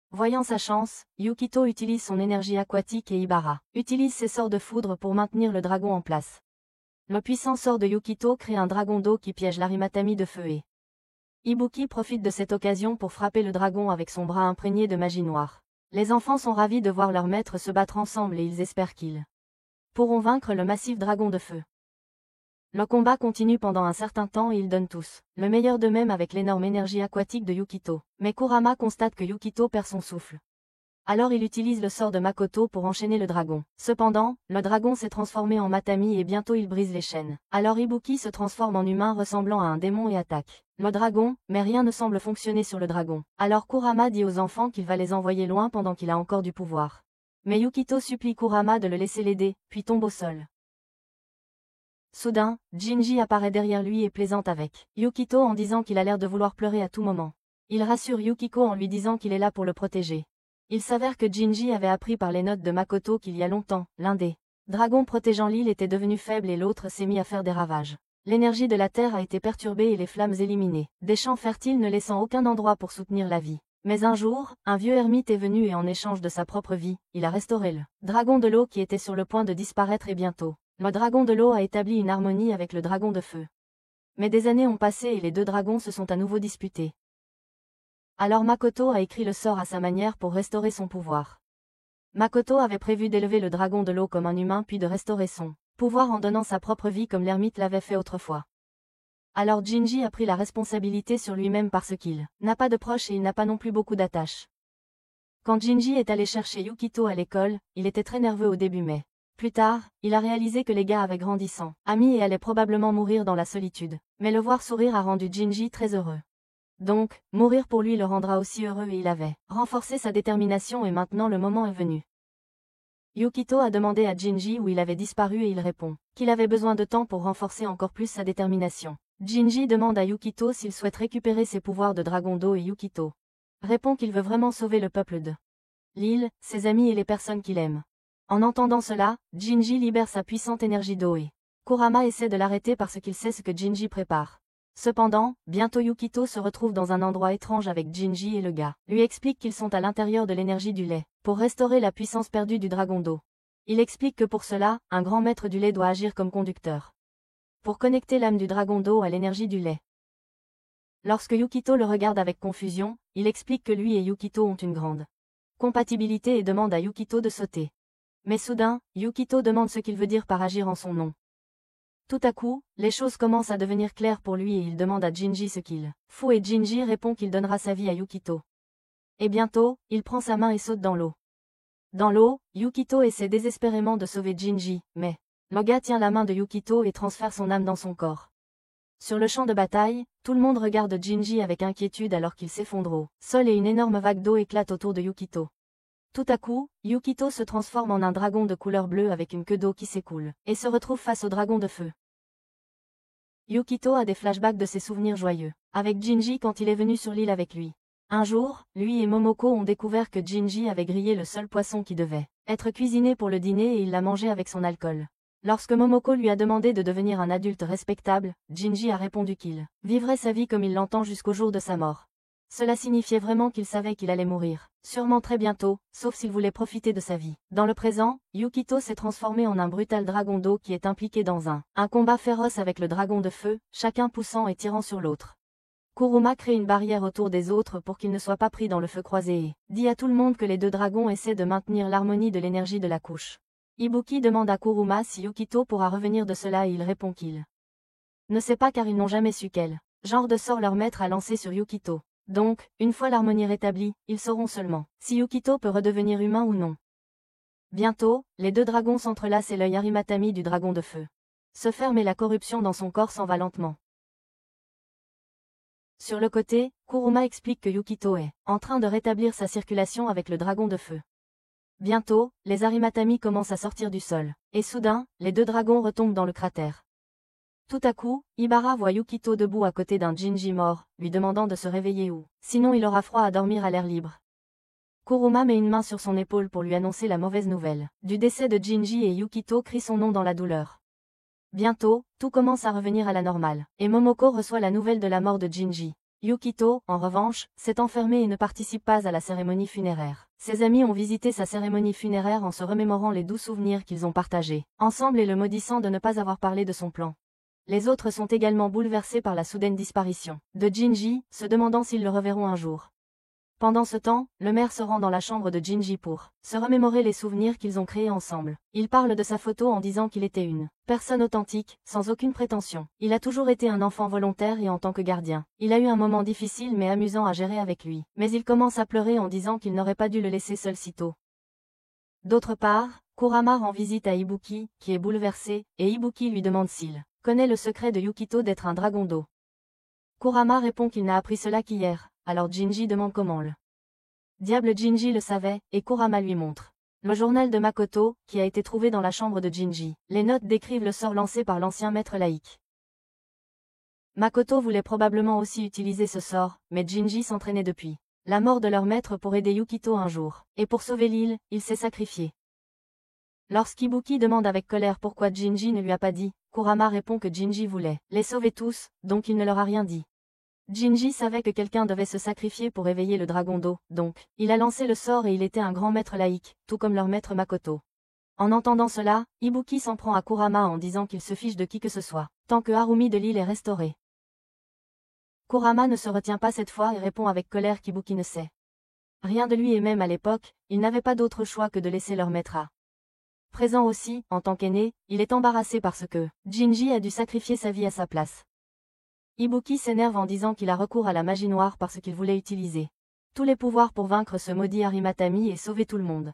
Voyant sa chance, Yukito utilise son énergie aquatique et Ibara utilise ses sorts de foudre pour maintenir le dragon en place. Le puissant sort de Yukito crée un dragon d'eau qui piège l'Arimatami de feu et Ibuki profite de cette occasion pour frapper le dragon avec son bras imprégné de magie noire. Les enfants sont ravis de voir leurs maîtres se battre ensemble et ils espèrent qu'ils pourront vaincre le massif dragon de feu. Le combat continue pendant un certain temps et ils donnent tous le meilleur d'eux-mêmes avec l'énorme énergie aquatique de Yukito. Mais Kurama constate que Yukito perd son souffle. Alors il utilise le sort de Makoto pour enchaîner le dragon. Cependant, le dragon s'est transformé en Matami et bientôt il brise les chaînes. Alors Ibuki se transforme en humain ressemblant à un démon et attaque le dragon, mais rien ne semble fonctionner sur le dragon. Alors Kurama dit aux enfants qu'il va les envoyer loin pendant qu'il a encore du pouvoir. Mais Yukito supplie Kurama de le laisser l'aider, puis tombe au sol. Soudain, Jinji apparaît derrière lui et plaisante avec Yukito en disant qu'il a l'air de vouloir pleurer à tout moment. Il rassure Yukiko en lui disant qu'il est là pour le protéger. Il s'avère que Jinji avait appris par les notes de Makoto qu'il y a longtemps, l'un des dragons protégeant l'île était devenu faible et l'autre s'est mis à faire des ravages. L'énergie de la terre a été perturbée et les flammes éliminées, des champs fertiles ne laissant aucun endroit pour soutenir la vie. Mais un jour, un vieux ermite est venu et en échange de sa propre vie, il a restauré le dragon de l'eau qui était sur le point de disparaître et bientôt, le dragon de l'eau a établi une harmonie avec le dragon de feu. Mais des années ont passé et les deux dragons se sont à nouveau disputés. Alors Makoto a écrit le sort à sa manière pour restaurer son pouvoir. Makoto avait prévu d'élever le dragon de l'eau comme un humain puis de restaurer son pouvoir en donnant sa propre vie comme l'ermite l'avait fait autrefois. Alors Jinji a pris la responsabilité sur lui-même parce qu'il n'a pas de proches et il n'a pas non plus beaucoup d'attaches. Quand Jinji est allé chercher Yukito à l'école, il était très nerveux au début mais plus tard, il a réalisé que les gars avaient grandi sans amis et allaient probablement mourir dans la solitude. Mais le voir sourire a rendu Jinji très heureux. Donc, mourir pour lui le rendra aussi heureux et il avait renforcé sa détermination et maintenant le moment est venu. Yukito a demandé à Jinji où il avait disparu et il répond qu'il avait besoin de temps pour renforcer encore plus sa détermination. Jinji demande à Yukito s'il souhaite récupérer ses pouvoirs de dragon d'eau et Yukito répond qu'il veut vraiment sauver le peuple de l'île, ses amis et les personnes qu'il aime. En entendant cela, Jinji libère sa puissante énergie d'eau et Kurama essaie de l'arrêter parce qu'il sait ce que Jinji prépare. Cependant, bientôt Yukito se retrouve dans un endroit étrange avec Jinji et le gars lui explique qu'ils sont à l'intérieur de l'énergie du lait, pour restaurer la puissance perdue du dragon d'eau. Il explique que pour cela, un grand maître du lait doit agir comme conducteur. Pour connecter l'âme du dragon d'eau à l'énergie du lait. Lorsque Yukito le regarde avec confusion, il explique que lui et Yukito ont une grande compatibilité et demande à Yukito de sauter. Mais soudain, Yukito demande ce qu'il veut dire par agir en son nom. Tout à coup, les choses commencent à devenir claires pour lui et il demande à Jinji ce qu'il faut et Jinji répond qu'il donnera sa vie à Yukito. Et bientôt, il prend sa main et saute dans l'eau. Dans l'eau, Yukito essaie désespérément de sauver Jinji, mais le gars tient la main de Yukito et transfère son âme dans son corps. Sur le champ de bataille, tout le monde regarde Jinji avec inquiétude alors qu'il s'effondre au sol et une énorme vague d'eau éclate autour de Yukito. Tout à coup, Yukito se transforme en un dragon de couleur bleue avec une queue d'eau qui s'écoule, et se retrouve face au dragon de feu. Yukito a des flashbacks de ses souvenirs joyeux, avec Jinji quand il est venu sur l'île avec lui. Un jour, lui et Momoko ont découvert que Jinji avait grillé le seul poisson qui devait être cuisiné pour le dîner et il l'a mangé avec son alcool. Lorsque Momoko lui a demandé de devenir un adulte respectable, Jinji a répondu qu'il vivrait sa vie comme il l'entend jusqu'au jour de sa mort. Cela signifiait vraiment qu'il savait qu'il allait mourir, sûrement très bientôt, sauf s'il voulait profiter de sa vie. Dans le présent, Yukito s'est transformé en un brutal dragon d'eau qui est impliqué dans un combat féroce avec le dragon de feu, chacun poussant et tirant sur l'autre. Kuruma crée une barrière autour des autres pour qu'ils ne soient pas pris dans le feu croisé et dit à tout le monde que les deux dragons essaient de maintenir l'harmonie de l'énergie de la couche. Ibuki demande à Kuruma si Yukito pourra revenir de cela et il répond qu'il ne sait pas car ils n'ont jamais su quel genre de sort leur maître a lancé sur Yukito. Donc, une fois l'harmonie rétablie, ils sauront seulement si Yukito peut redevenir humain ou non. Bientôt, les deux dragons s'entrelacent et l'œil Arimatami du dragon de feu se ferme et la corruption dans son corps s'en va lentement. Sur le côté, Kuruma explique que Yukito est en train de rétablir sa circulation avec le dragon de feu. Bientôt, les Arimatami commencent à sortir du sol, et soudain, les deux dragons retombent dans le cratère. Tout à coup, Ibara voit Yukito debout à côté d'un Jinji mort, lui demandant de se réveiller ou sinon il aura froid à dormir à l'air libre. Kuruma met une main sur son épaule pour lui annoncer la mauvaise nouvelle du décès de Jinji et Yukito crie son nom dans la douleur. Bientôt, tout commence à revenir à la normale, et Momoko reçoit la nouvelle de la mort de Jinji. Yukito, en revanche, s'est enfermé et ne participe pas à la cérémonie funéraire. Ses amis ont visité sa cérémonie funéraire en se remémorant les doux souvenirs qu'ils ont partagés ensemble et le maudissant de ne pas avoir parlé de son plan. Les autres sont également bouleversés par la soudaine disparition de Jinji, se demandant s'ils le reverront un jour. Pendant ce temps, le maire se rend dans la chambre de Jinji pour se remémorer les souvenirs qu'ils ont créés ensemble. Il parle de sa photo en disant qu'il était une personne authentique, sans aucune prétention. Il a toujours été un enfant volontaire et en tant que gardien. Il a eu un moment difficile mais amusant à gérer avec lui. Mais il commence à pleurer en disant qu'il n'aurait pas dû le laisser seul si tôt. D'autre part, Kurama rend visite à Ibuki, qui est bouleversé, et Ibuki lui demande s'il connaît le secret de Yukito d'être un dragon d'eau. Kurama répond qu'il n'a appris cela qu'hier, alors Jinji demande comment le diable Jinji le savait, et Kurama lui montre le journal de Makoto, qui a été trouvé dans la chambre de Jinji. Les notes décrivent le sort lancé par l'ancien maître laïque. Makoto voulait probablement aussi utiliser ce sort, mais Jinji s'entraînait depuis la mort de leur maître pour aider Yukito un jour, et pour sauver l'île, il s'est sacrifié. Lorsqu'Ibuki demande avec colère pourquoi Jinji ne lui a pas dit, Kurama répond que Jinji voulait les sauver tous, donc il ne leur a rien dit. Jinji savait que quelqu'un devait se sacrifier pour éveiller le dragon d'eau, donc, il a lancé le sort et il était un grand maître laïque, tout comme leur maître Makoto. En entendant cela, Ibuki s'en prend à Kurama en disant qu'il se fiche de qui que ce soit, tant que Harumi de l'île est restauré. Kurama ne se retient pas cette fois et répond avec colère qu'Ibuki ne sait Rien de lui et même à l'époque, il n'avait pas d'autre choix que de laisser leur maître à présent aussi, en tant qu'aîné, il est embarrassé parce que Jinji a dû sacrifier sa vie à sa place. Ibuki s'énerve en disant qu'il a recours à la magie noire parce qu'il voulait utiliser tous les pouvoirs pour vaincre ce maudit Harimatami et sauver tout le monde.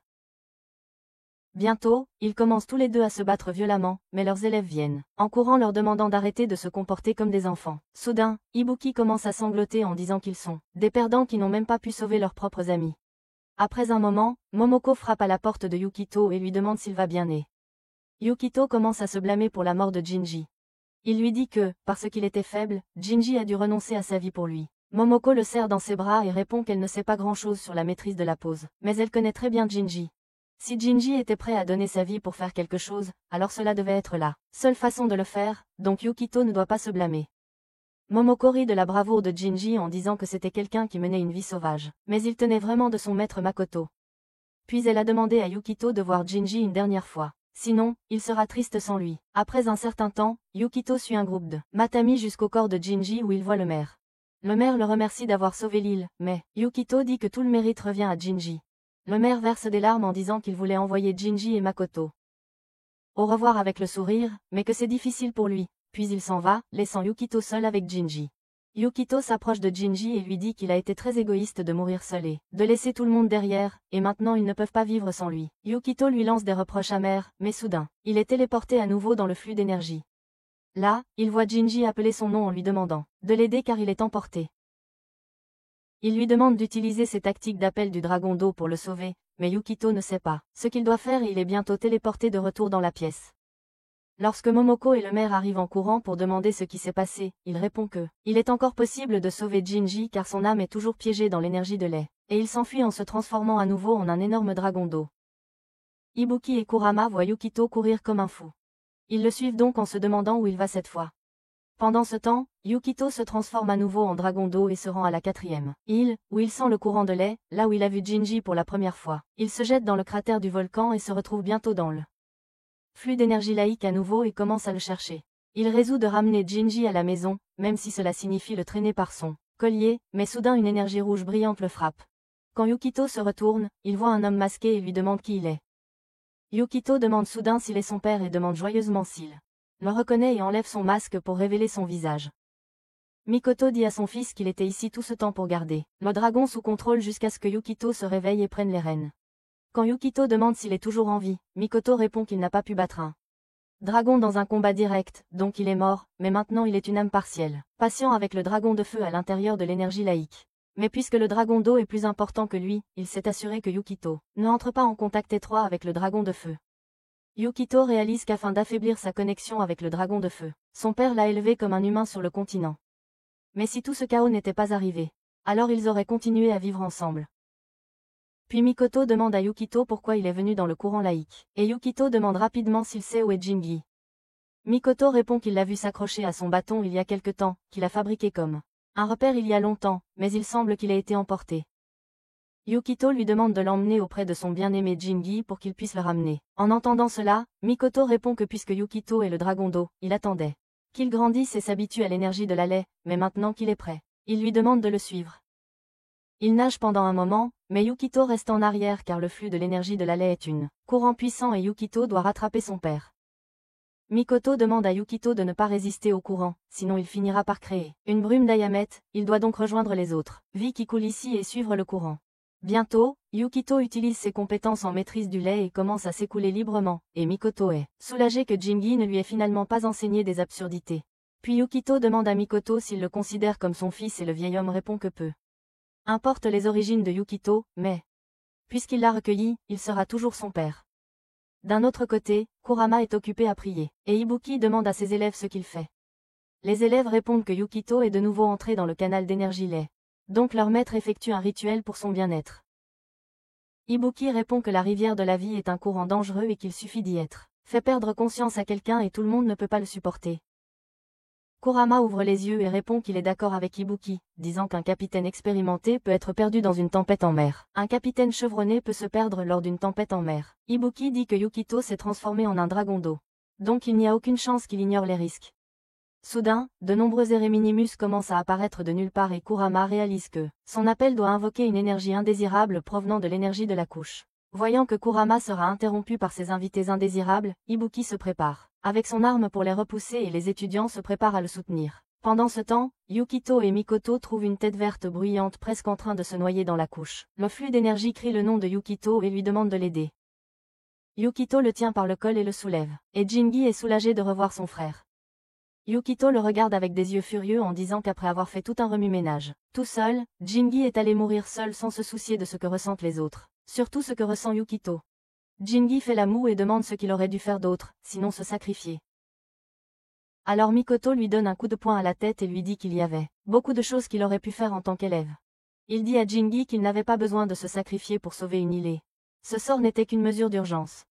Bientôt, ils commencent tous les deux à se battre violemment, mais leurs élèves viennent, en courant leur demandant d'arrêter de se comporter comme des enfants. Soudain, Ibuki commence à sangloter en disant qu'ils sont des perdants qui n'ont même pas pu sauver leurs propres amis. Après un moment, Momoko frappe à la porte de Yukito et lui demande s'il va bien et Yukito commence à se blâmer pour la mort de Jinji. Il lui dit que, parce qu'il était faible, Jinji a dû renoncer à sa vie pour lui. Momoko le serre dans ses bras et répond qu'elle ne sait pas grand-chose sur la maîtrise de la pose, mais elle connaît très bien Jinji. Si Jinji était prêt à donner sa vie pour faire quelque chose, alors cela devait être la seule façon de le faire, donc Yukito ne doit pas se blâmer. Momoko rit de la bravoure de Jinji en disant que c'était quelqu'un qui menait une vie sauvage, mais il tenait vraiment de son maître Makoto. Puis elle a demandé à Yukito de voir Jinji une dernière fois. Sinon, il sera triste sans lui. Après un certain temps, Yukito suit un groupe de Matami jusqu'au corps de Jinji où il voit le maire. Le maire le remercie d'avoir sauvé l'île, mais Yukito dit que tout le mérite revient à Jinji. Le maire verse des larmes en disant qu'il voulait envoyer Jinji et Makoto au revoir avec le sourire, mais que c'est difficile pour lui. Puis il s'en va, laissant Yukito seul avec Jinji. Yukito s'approche de Jinji et lui dit qu'il a été très égoïste de mourir seul et de laisser tout le monde derrière, et maintenant ils ne peuvent pas vivre sans lui. Yukito lui lance des reproches amers, mais soudain, il est téléporté à nouveau dans le flux d'énergie. Là, il voit Jinji appeler son nom en lui demandant de l'aider car il est emporté. Il lui demande d'utiliser ses tactiques d'appel du dragon d'eau pour le sauver, mais Yukito ne sait pas ce qu'il doit faire et il est bientôt téléporté de retour dans la pièce. Lorsque Momoko et le maire arrivent en courant pour demander ce qui s'est passé, il répond que il est encore possible de sauver Jinji car son âme est toujours piégée dans l'énergie de lait, et il s'enfuit en se transformant à nouveau en un énorme dragon d'eau. Ibuki et Kurama voient Yukito courir comme un fou. Ils le suivent donc en se demandant où il va cette fois. Pendant ce temps, Yukito se transforme à nouveau en dragon d'eau et se rend à la 4e île, où il sent le courant de lait, là où il a vu Jinji pour la première fois. Il se jette dans le cratère du volcan et se retrouve bientôt dans le flux d'énergie laïque à nouveau et commence à le chercher. Il résout de ramener Jinji à la maison, même si cela signifie le traîner par son collier, mais soudain une énergie rouge brillante le frappe. Quand Yukito se retourne, il voit un homme masqué et lui demande qui il est. Yukito demande soudain s'il est son père et demande joyeusement s'il le reconnaît et enlève son masque pour révéler son visage. Mikoto dit à son fils qu'il était ici tout ce temps pour garder le dragon sous contrôle jusqu'à ce que Yukito se réveille et prenne les rênes. Quand Yukito demande s'il est toujours en vie, Mikoto répond qu'il n'a pas pu battre un dragon dans un combat direct, donc il est mort, mais maintenant il est une âme partielle, patient avec le dragon de feu à l'intérieur de l'énergie laïque. Mais puisque le dragon d'eau est plus important que lui, il s'est assuré que Yukito ne entre pas en contact étroit avec le dragon de feu. Yukito réalise qu'afin d'affaiblir sa connexion avec le dragon de feu, son père l'a élevé comme un humain sur le continent. Mais si tout ce chaos n'était pas arrivé, alors ils auraient continué à vivre ensemble. Puis Mikoto demande à Yukito pourquoi il est venu dans le courant laïque, et Yukito demande rapidement s'il sait où est Jinji. Mikoto répond qu'il l'a vu s'accrocher à son bâton il y a quelque temps, qu'il a fabriqué comme un repère il y a longtemps, mais il semble qu'il ait été emporté. Yukito lui demande de l'emmener auprès de son bien-aimé Jinji pour qu'il puisse le ramener. En entendant cela, Mikoto répond que puisque Yukito est le dragon d'eau, il attendait qu'il grandisse et s'habitue à l'énergie de la lait, mais maintenant qu'il est prêt, il lui demande de le suivre. Il nage pendant un moment, mais Yukito reste en arrière car le flux de l'énergie de la lait est un courant puissant et Yukito doit rattraper son père. Mikoto demande à Yukito de ne pas résister au courant, sinon il finira par créer une brume d'Ayamet, il doit donc rejoindre les autres vies qui coulent ici et suivre le courant. Bientôt, Yukito utilise ses compétences en maîtrise du lait et commence à s'écouler librement, et Mikoto est soulagé que Jinji ne lui ait finalement pas enseigné des absurdités. Puis Yukito demande à Mikoto s'il le considère comme son fils et le vieil homme répond que peu importe les origines de Yukito, mais puisqu'il l'a recueilli, il sera toujours son père. D'un autre côté, Kurama est occupé à prier, et Ibuki demande à ses élèves ce qu'il fait. Les élèves répondent que Yukito est de nouveau entré dans le canal d'énergie lait. Donc leur maître effectue un rituel pour son bien-être. Ibuki répond que la rivière de la vie est un courant dangereux et qu'il suffit d'y être fait perdre conscience à quelqu'un et tout le monde ne peut pas le supporter. Kurama ouvre les yeux et répond qu'il est d'accord avec Ibuki, disant qu'un capitaine expérimenté peut être perdu dans une tempête en mer. Un capitaine chevronné peut se perdre lors d'une tempête en mer. Ibuki dit que Yukito s'est transformé en un dragon d'eau. Donc il n'y a aucune chance qu'il ignore les risques. Soudain, de nombreux Eréminimus commencent à apparaître de nulle part et Kurama réalise que son appel doit invoquer une énergie indésirable provenant de l'énergie de la couche. Voyant que Kurama sera interrompu par ses invités indésirables, Ibuki se prépare avec son arme pour les repousser et les étudiants se préparent à le soutenir. Pendant ce temps, Yukito et Mikoto trouvent une tête verte bruyante presque en train de se noyer dans la couche. Le flux d'énergie crie le nom de Yukito et lui demande de l'aider. Yukito le tient par le col et le soulève. Et Jingi est soulagé de revoir son frère. Yukito le regarde avec des yeux furieux en disant qu'après avoir fait tout un remue-ménage, tout seul, Jingi est allé mourir seul sans se soucier de ce que ressentent les autres. Surtout ce que ressent Yukito. Jingi fait la moue et demande ce qu'il aurait dû faire d'autre, sinon se sacrifier. Alors Mikoto lui donne un coup de poing à la tête et lui dit qu'il y avait beaucoup de choses qu'il aurait pu faire en tant qu'élève. Il dit à Jingi qu'il n'avait pas besoin de se sacrifier pour sauver une île et ce sort n'était qu'une mesure d'urgence.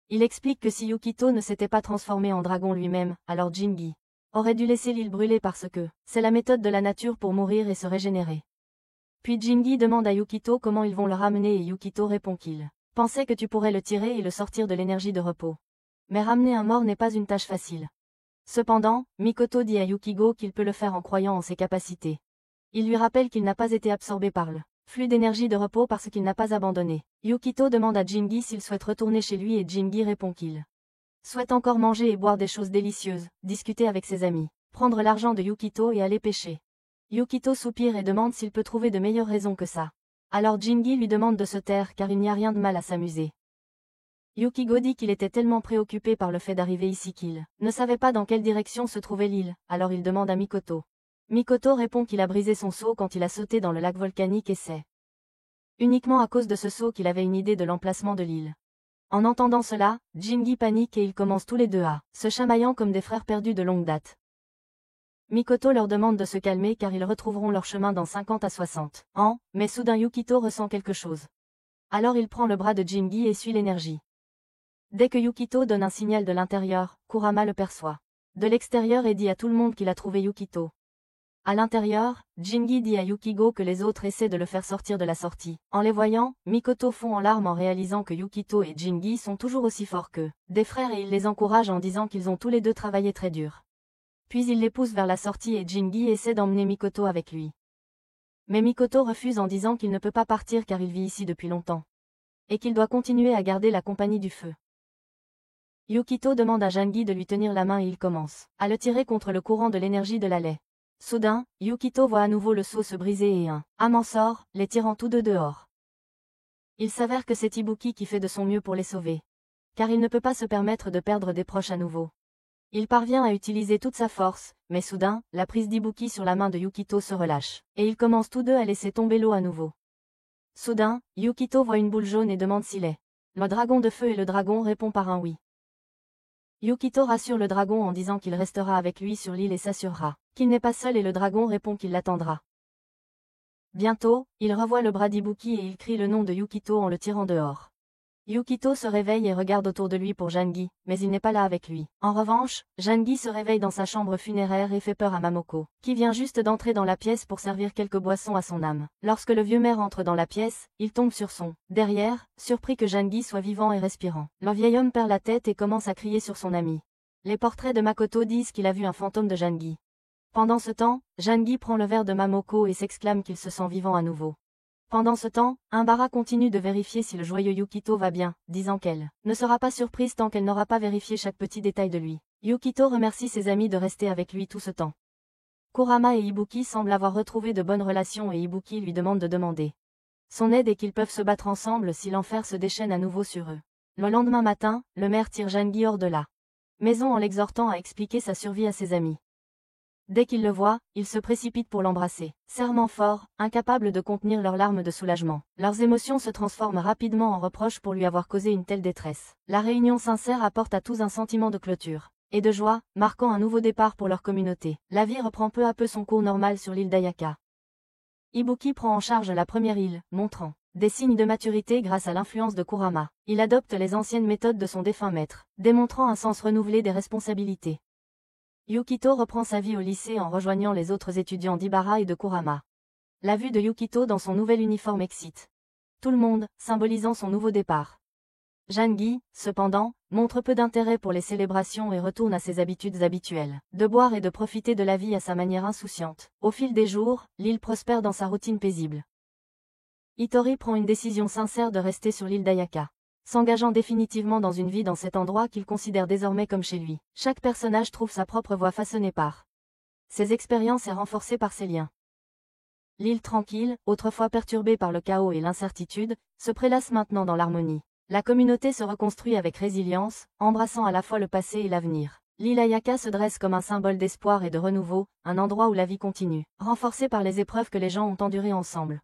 Il explique que si Yukito ne s'était pas transformé en dragon lui-même, alors Jingi aurait dû laisser l'île brûler parce que c'est la méthode de la nature pour mourir et se régénérer. Puis Jingi demande à Yukito comment ils vont le ramener et Yukito répond qu'il pensait que tu pourrais le tirer et le sortir de l'énergie de repos. Mais ramener un mort n'est pas une tâche facile. Cependant, Mikoto dit à Yukigo qu'il peut le faire en croyant en ses capacités. Il lui rappelle qu'il n'a pas été absorbé par le flux d'énergie de repos parce qu'il n'a pas abandonné. Yukito demande à Jingi s'il souhaite retourner chez lui et Jingi répond qu'il souhaite encore manger et boire des choses délicieuses, discuter avec ses amis, prendre l'argent de Yukito et aller pêcher. Yukito soupire et demande s'il peut trouver de meilleures raisons que ça. Alors Jingi lui demande de se taire car il n'y a rien de mal à s'amuser. Yukigo dit qu'il était tellement préoccupé par le fait d'arriver ici qu'il ne savait pas dans quelle direction se trouvait l'île, alors il demande à Mikoto. Mikoto répond qu'il a brisé son seau quand il a sauté dans le lac volcanique et c'est uniquement à cause de ce seau qu'il avait une idée de l'emplacement de l'île. En entendant cela, Jingi panique et ils commencent tous les deux à se chamaillant comme des frères perdus de longue date. Mikoto leur demande de se calmer car ils retrouveront leur chemin dans 50 à 60 ans, mais soudain Yukito ressent quelque chose. Alors il prend le bras de Jingi et suit l'énergie. Dès que Yukito donne un signal de l'intérieur, Kurama le perçoit de l'extérieur et dit à tout le monde qu'il a trouvé Yukito. À l'intérieur, Jingi dit à Yukigo que les autres essaient de le faire sortir de la sortie. En les voyant, Mikoto fond en larmes en réalisant que Yukito et Jingi sont toujours aussi forts que des frères et il les encourage en disant qu'ils ont tous les deux travaillé très dur. Puis il les pousse vers la sortie et Jingi essaie d'emmener Mikoto avec lui. Mais Mikoto refuse en disant qu'il ne peut pas partir car il vit ici depuis longtemps. Et qu'il doit continuer à garder la compagnie du feu. Yukito demande à Jingi de lui tenir la main et il commence à le tirer contre le courant de l'énergie de la lait. Soudain, Yukito voit à nouveau le seau se briser et un amant sort, les tirant tous deux dehors. Il s'avère que c'est Ibuki qui fait de son mieux pour les sauver. Car il ne peut pas se permettre de perdre des proches à nouveau. Il parvient à utiliser toute sa force, mais soudain, la prise d'Ibuki sur la main de Yukito se relâche, et ils commencent tous deux à laisser tomber l'eau à nouveau. Soudain, Yukito voit une boule jaune et demande s'il est le dragon de feu et le dragon répond par un oui. Yukito rassure le dragon en disant qu'il restera avec lui sur l'île et s'assurera qu'il n'est pas seul et le dragon répond qu'il l'attendra. Bientôt, il revoit le bras d'Ibuki et il crie le nom de Yukito en le tirant dehors. Yukito se réveille et regarde autour de lui pour Jingi, mais il n'est pas là avec lui. En revanche, Jingi se réveille dans sa chambre funéraire et fait peur à Mamoko, qui vient juste d'entrer dans la pièce pour servir quelques boissons à son âme. Lorsque le vieux maire entre dans la pièce, il tombe sur son derrière, surpris que Jingi soit vivant et respirant. Le vieil homme perd la tête et commence à crier sur son ami. Les portraits de Makoto disent qu'il a vu un fantôme de Jingi. Pendant ce temps, Jingi prend le verre de Mamoko et s'exclame qu'il se sent vivant à nouveau. Pendant ce temps, Umbara continue de vérifier si le joyeux Yukito va bien, disant qu'elle ne sera pas surprise tant qu'elle n'aura pas vérifié chaque petit détail de lui. Yukito remercie ses amis de rester avec lui tout ce temps. Kurama et Ibuki semblent avoir retrouvé de bonnes relations et Ibuki lui demande de demander son aide et qu'ils peuvent se battre ensemble si l'enfer se déchaîne à nouveau sur eux. Le lendemain matin, le maire tire Jingi hors de la maison en l'exhortant à expliquer sa survie à ses amis. Dès qu'il le voit, il se précipite pour l'embrasser. Serrement fort, incapable de contenir leurs larmes de soulagement. Leurs émotions se transforment rapidement en reproches pour lui avoir causé une telle détresse. La réunion sincère apporte à tous un sentiment de clôture et de joie, marquant un nouveau départ pour leur communauté. La vie reprend peu à peu son cours normal sur l'île d'Ayaka. Ibuki prend en charge la première île, montrant des signes de maturité grâce à l'influence de Kurama. Il adopte les anciennes méthodes de son défunt maître, démontrant un sens renouvelé des responsabilités. Yukito reprend sa vie au lycée en rejoignant les autres étudiants d'Ibara et de Kurama. La vue de Yukito dans son nouvel uniforme excite tout le monde, symbolisant son nouveau départ. Jeanne Guy, cependant, montre peu d'intérêt pour les célébrations et retourne à ses habitudes habituelles, de boire et de profiter de la vie à sa manière insouciante. Au fil des jours, l'île prospère dans sa routine paisible. Hitori prend une décision sincère de rester sur l'île d'Ayaka, s'engageant définitivement dans une vie dans cet endroit qu'il considère désormais comme chez lui. Chaque personnage trouve sa propre voie façonnée par ses expériences et renforcée par ses liens. L'île tranquille, autrefois perturbée par le chaos et l'incertitude, se prélasse maintenant dans l'harmonie. La communauté se reconstruit avec résilience, embrassant à la fois le passé et l'avenir. L'île Ayaka se dresse comme un symbole d'espoir et de renouveau, un endroit où la vie continue, renforcée par les épreuves que les gens ont endurées ensemble.